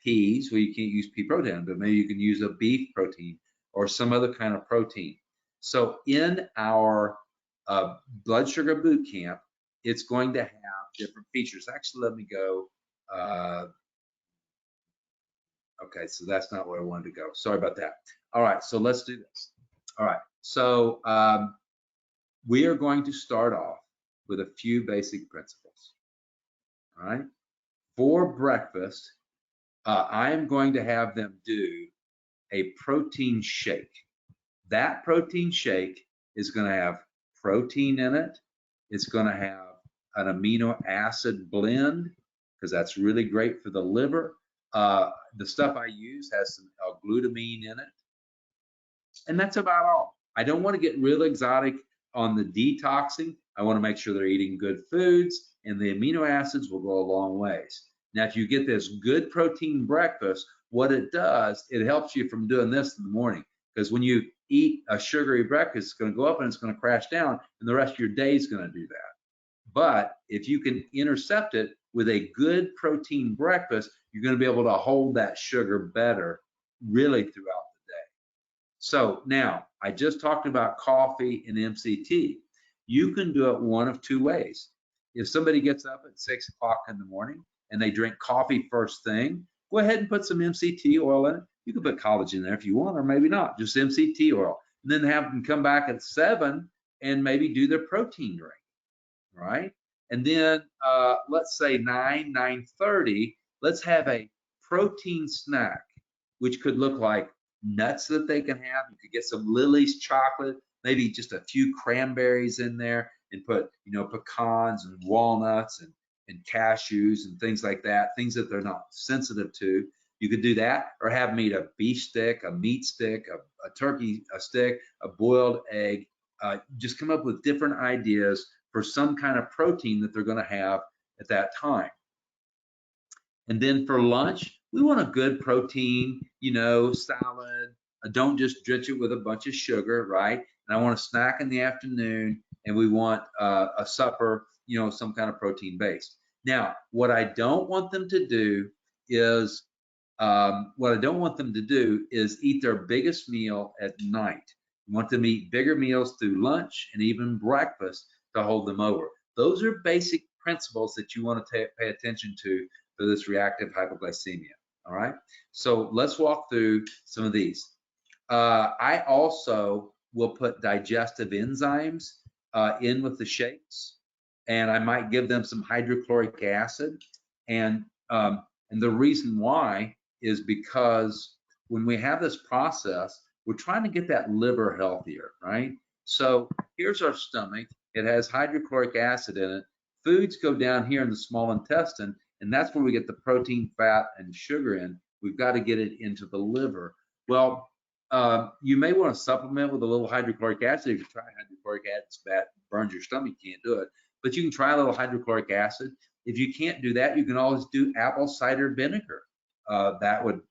peas. Well, you can't use pea protein, but maybe you can use a beef protein or some other kind of protein. So in our Blood Sugar Bootcamp, it's going to have different features. Actually, let me go. Okay, so that's not where I wanted to go. Sorry about that. All right, so let's do this. All right, so we are going to start off with a few basic principles. All right, for breakfast, I am going to have them do a protein shake. That protein shake is going to have protein in it. It's going to have an amino acid blend, because that's really great for the liver. The stuff I use has some L-glutamine in it. And that's about all. I don't want to get real exotic on the detoxing. I want to make sure they're eating good foods, and the amino acids will go a long ways. Now, if you get this good protein breakfast, what it does, it helps you from doing this in the morning. Because when you eat a sugary breakfast, it's going to go up and it's going to crash down, and the rest of your day is going to do that. But if you can intercept it with a good protein breakfast, you're going to be able to hold that sugar better really throughout the day. So now, I just talked about coffee and MCT. You can do it one of two ways. If somebody gets up at 6 o'clock in the morning and they drink coffee first thing, go ahead and put some MCT oil in it. You can put collagen in there if you want, or maybe not, just MCT oil. And then have them come back at 7 and maybe do their protein drink, right? And then let's say 9:30, let's have a protein snack, which could look like nuts that they can have. You could get some Lily's chocolate, maybe just a few cranberries in there, and put, pecans and walnuts and cashews and things like that, things that they're not sensitive to. You could do that, or have them eat a beef stick, a meat stick, a turkey stick, a boiled egg. Just come up with different ideas for some kind of protein that they're going to have at that time. And then for lunch, we want a good protein, salad. Don't just drench it with a bunch of sugar, right? And I want a snack in the afternoon, and we want a supper, some kind of protein base. Now, what I don't want them to do is eat their biggest meal at night. I want them to eat bigger meals through lunch and even breakfast to hold them over. Those are basic principles that you want to pay attention to for this reactive hypoglycemia. All right, so let's walk through some of these. I also will put digestive enzymes in with the shakes, and I might give them some hydrochloric acid. And the reason why is because when we have this process, we're trying to get that liver healthier, right? So here's our stomach. It has hydrochloric acid in it. Foods go down here in the small intestine, and that's where we get the protein, fat, and sugar in. We've got to get it into the liver. Well, you may want to supplement with a little hydrochloric acid. If you try hydrochloric acid, it's bad, burns your stomach, you can't do it. but you can try a little hydrochloric acid. If you can't do that, you can always do apple cider vinegar. That would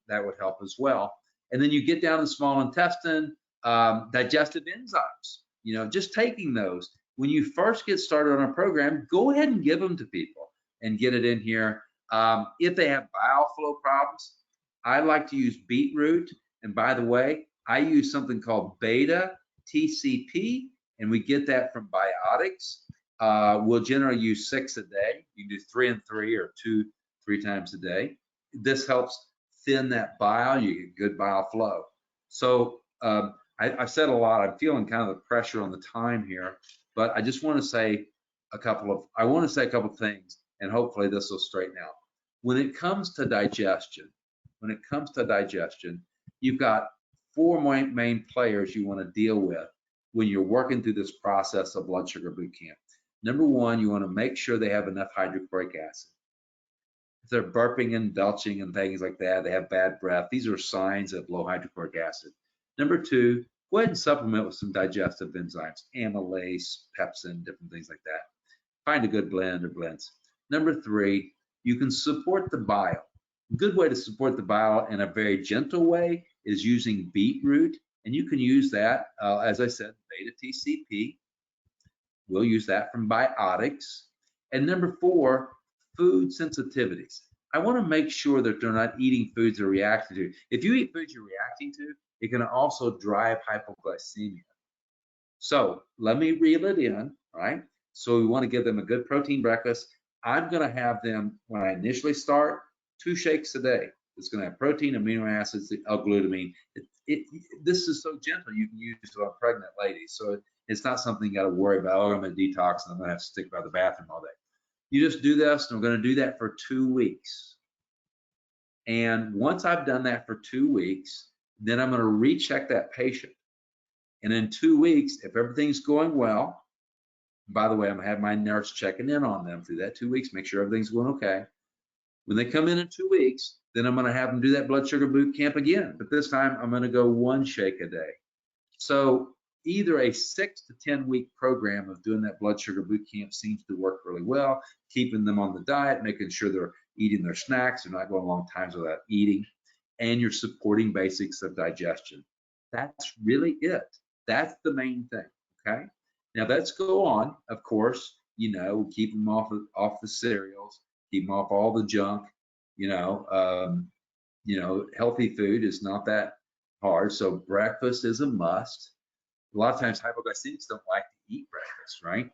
help as well. And then you get down the small intestine, digestive enzymes. You know, just taking those. When you first get started on a program, go ahead and give them to people and get it in here. If they have bile flow problems, I like to use beetroot. And by the way, I use something called beta TCP, and we get that from biotics. We'll generally use 6 a day. You can do 3 and 3 or 2, 3 times a day. This helps thin that bile. You get good bile flow. So I've said a lot. I'm feeling kind of the pressure on the time here, but I just want to say a couple of things, and hopefully this will straighten out. When it comes to digestion, you've got 4 main players you want to deal with when you're working through this process of blood sugar boot camp. Number 1, you want to make sure they have enough hydrochloric acid. If they're burping and belching and things like that, they have bad breath, these are signs of low hydrochloric acid. Number 2, go ahead and supplement with some digestive enzymes, amylase, pepsin, different things like that. Find a good blend or blends. Number 3, you can support the bile. A good way to support the bile in a very gentle way is using beetroot, and you can use that, as I said, beta TCP. We'll use that from biotics. And number 4, food sensitivities. I want to make sure that they're not eating foods they're reacting to. If you eat foods you're reacting to, it can also drive hypoglycemia. So let me reel it in, right? So we want to give them a good protein breakfast. I'm going to have them, when I initially start, 2 shakes a day. It's going to have protein, amino acids, L-glutamine. This is so gentle, you can use it on pregnant ladies. So it's not something you got to worry about, oh, I'm going to detox and I'm going to have to stick by the bathroom all day. You just do this, and we're going to do that for 2 weeks. And once I've done that for 2 weeks, then I'm going to recheck that patient. And in 2 weeks, if everything's going well, by the way, I'm going to have my nurse checking in on them through that 2 weeks, make sure everything's going okay. When they come in 2 weeks, then I'm going to have them do that blood sugar boot camp again. But this time, I'm going to go 1 shake a day. So either a 6 to 10 week program of doing that blood sugar boot camp seems to work really well, keeping them on the diet, making sure they're eating their snacks, they're not going long times without eating, and you're supporting basics of digestion. That's really it. That's the main thing, okay? Now let's go on, of course, you know, keep them off the cereals, keep them off all the junk, you know, healthy food is not that hard, so breakfast is a must. A lot of times hypoglycemics don't like to eat breakfast, right?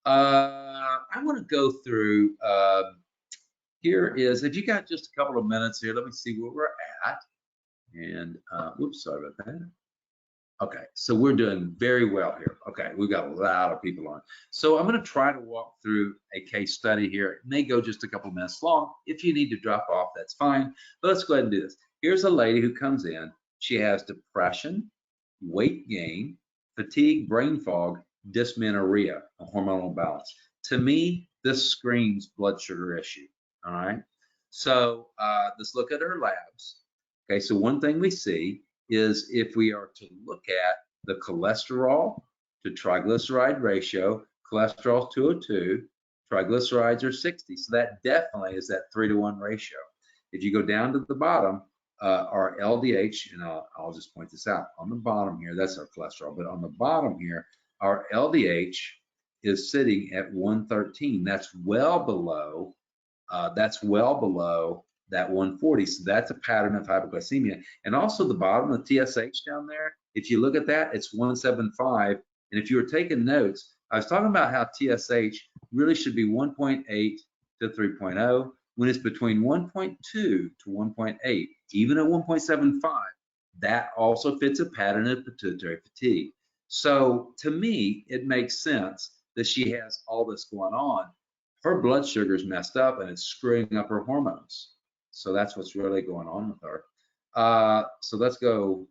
I want to go through, here is, if you got just a couple of minutes here, let me see where we're at. And, whoops, sorry about that. Okay, so we're doing very well here. Okay, we've got a lot of people on. So I'm going to try to walk through a case study here. It may go just a couple of minutes long. If you need to drop off, that's fine. But let's go ahead and do this. Here's a lady who comes in. She has depression, weight gain, fatigue, brain fog, dysmenorrhea, a hormonal imbalance. To me, this screams blood sugar issue, all right? So let's look at her labs. Okay, so one thing we see is if we are to look at the cholesterol to triglyceride ratio, cholesterol is 202, triglycerides are 60. So that definitely is that 3-to-1 ratio. If you go down to the bottom, our LDH, and I'll just point this out, on the bottom here, that's our cholesterol, but on the bottom here, our LDH is sitting at 113. That's well below that 140. So that's a pattern of hypoglycemia. And also the bottom, the TSH down there, if you look at that, it's 175. And if you were taking notes, I was talking about how TSH really should be 1.8 to 3.0 when it's between 1.2 to 1.8. Even at 1.75, that also fits a pattern of pituitary fatigue. So to me, it makes sense that she has all this going on. Her blood sugar is messed up and it's screwing up her hormones. So that's what's really going on with her. So let's go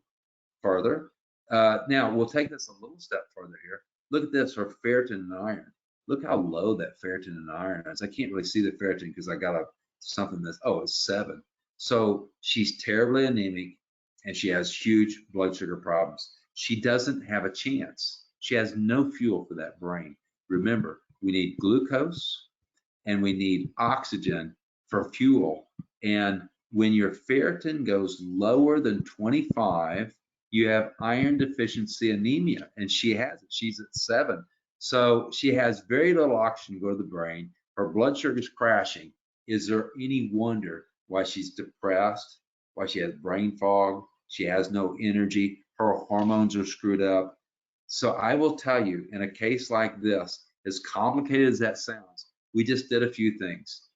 further. Now we'll take this a little step further here. Look at this, her ferritin and iron. Look how low that ferritin and iron is. I can't really see the ferritin because I got something that's, oh, it's 7. So she's terribly anemic and she has huge blood sugar problems. She doesn't have a chance. She has no fuel for that brain. remember, we need glucose and we need oxygen for fuel. And when your ferritin goes lower than 25, you have iron deficiency anemia, and she has it. She's at 7. So she has very little oxygen go to the brain. Her blood sugar is crashing. Is there any wonder why she's depressed, why she has brain fog, she has no energy, her hormones are screwed up? So I will tell you, in a case like this, as complicated as that sounds, we just did a few things.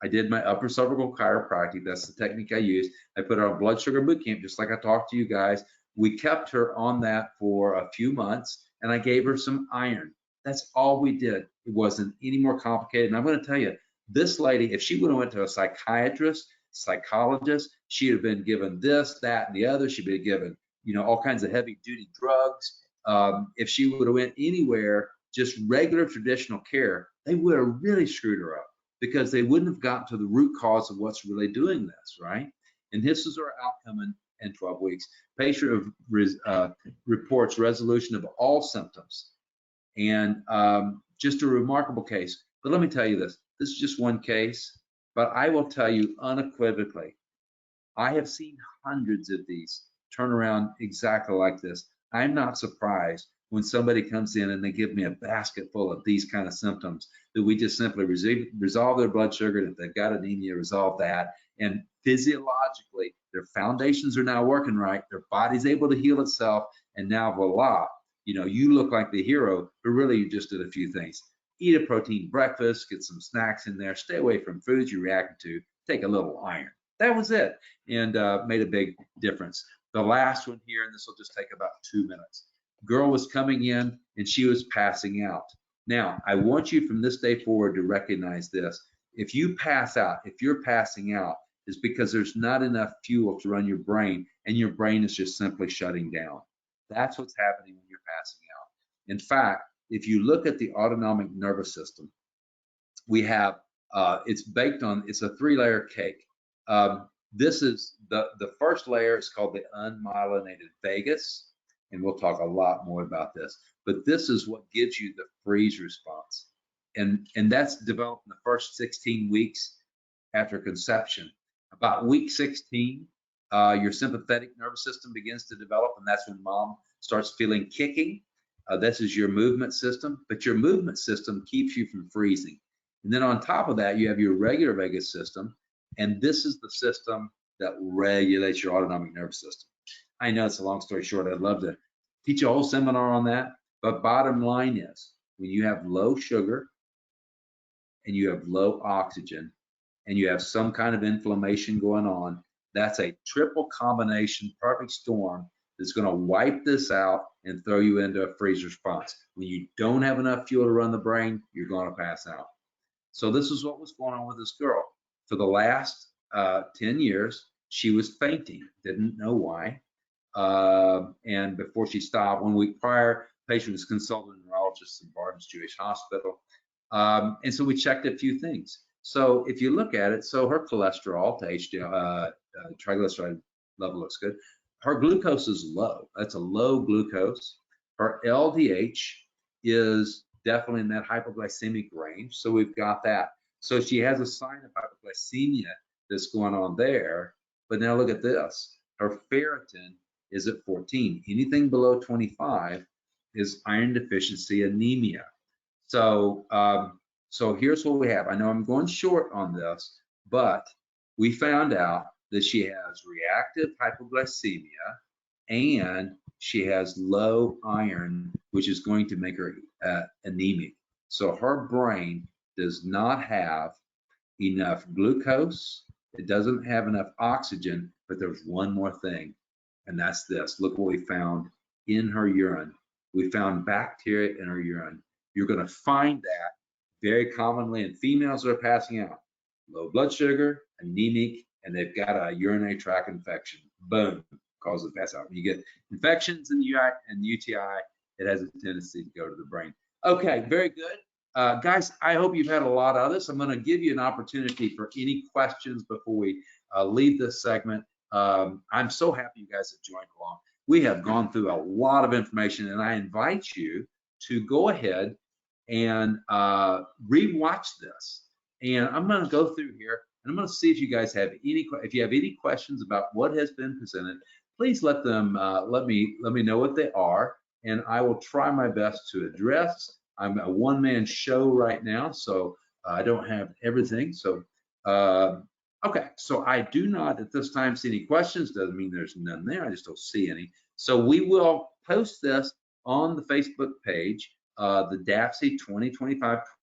I did my upper cervical chiropractic. That's the technique I used. I put her on blood sugar boot camp, just like I talked to you guys. We kept her on that for a few months, and I gave her some iron. That's all we did. It wasn't any more complicated. And I'm going to tell you, this lady, if she would have went to a psychiatrist, psychologist, she'd have been given this, that, and the other. She'd been given, all kinds of heavy-duty drugs. If she would have went anywhere, just regular traditional care, they would have really screwed her up, because they wouldn't have gotten to the root cause of what's really doing this, right? And this is our outcome in 12 weeks. Patient reports resolution of all symptoms. And just a remarkable case. But let me tell you this is just one case, but I will tell you unequivocally, I have seen hundreds of these turn around exactly like this. I'm not surprised when somebody comes in and they give me a basket full of these kind of symptoms, that we just simply resolve their blood sugar. And if they've got anemia, resolve that. And physiologically, their foundations are now working right. Their body's able to heal itself. And now, voila, you look like the hero, but really you just did a few things. Eat a protein breakfast, get some snacks in there, stay away from foods you reacted to, take a little iron. That was it, and made a big difference. The last one here, and this will just take about 2 minutes. Girl was coming in and she was passing out. Now, I want you from this day forward to recognize this. If you pass out, if you're passing out, it's because there's not enough fuel to run your brain, and your brain is just simply shutting down. That's what's happening when you're passing out. In fact, if you look at the autonomic nervous system, we have, it's baked on, it's a 3-layer cake. This is the first layer is called the unmyelinated vagus, and we'll talk a lot more about this. But this is what gives you the freeze response, and that's developed in the first 16 weeks after conception. About week 16, your sympathetic nervous system begins to develop, and that's when mom starts feeling kicking. This is your movement system, but your movement system keeps you from freezing. And then on top of that, you have your regular vagus system, and this is the system that regulates your autonomic nervous system. I know it's a long story short. I'd love to teach a whole seminar on that, but bottom line is, when you have low sugar and you have low oxygen and you have some kind of inflammation going on, that's a triple combination, perfect storm that's going to wipe this out and throw you into a freeze response. When you don't have enough fuel to run the brain, you're going to pass out. So this is what was going on with this girl. For the last 10 years, she was fainting, didn't know why. And before she stopped, 1 week prior, patient was consulted a neurologist in Barnes Jewish Hospital. And so we checked a few things. So if you look at it, so her cholesterol to HDL, triglyceride level looks good. Her glucose is low. That's a low glucose. Her LDH is definitely in that hypoglycemic range. So we've got that. So she has a sign of hypoglycemia that's going on there. But now look at this. Her ferritin is at 14. Anything below 25 is iron deficiency anemia. So, so here's what we have. I know I'm going short on this, but we found out that she has reactive hypoglycemia and she has low iron, which is going to make her anemic. So her brain does not have enough glucose. It doesn't have enough oxygen, but there's one more thing, and that's this. Look what we found in her urine. We found bacteria in her urine. You're going to find that very commonly in females that are passing out. Low blood sugar, anemic, and they've got a urinary tract infection. Boom, causes pass out. When you get infections in the UTI, it has a tendency to go to the brain. Okay, very good. Guys, I hope you've had a lot of this. I'm going to give you an opportunity for any questions before we leave this segment. I'm so happy you guys have joined along. We have gone through a lot of information, and I invite you to go ahead and rewatch this. And I'm going to go through here and I'm going to see if you guys have any questions about what has been presented. Please let me know what they are, and I will try my best to address. I'm a one-man show right now, so I don't have everything. So okay, so I do not at this time see any questions. Doesn't mean there's none there. I just don't see any. So we will post this on the Facebook page, the DABCI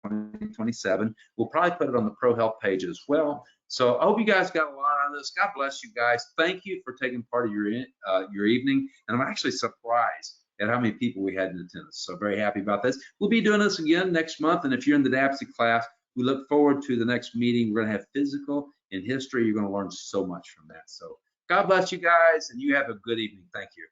2025-2027. We'll probably put it on the Pro Health page as well. So I hope you guys got a lot out of this. God bless you guys. Thank you for taking part of your evening. And I'm actually surprised at how many people we had in attendance. So very happy about this. We'll be doing this again next month. And if you're in the DABCI class, we look forward to the next meeting. We're going to have physical and history. You're going to learn so much from that. So God bless you guys, and you have a good evening. Thank you.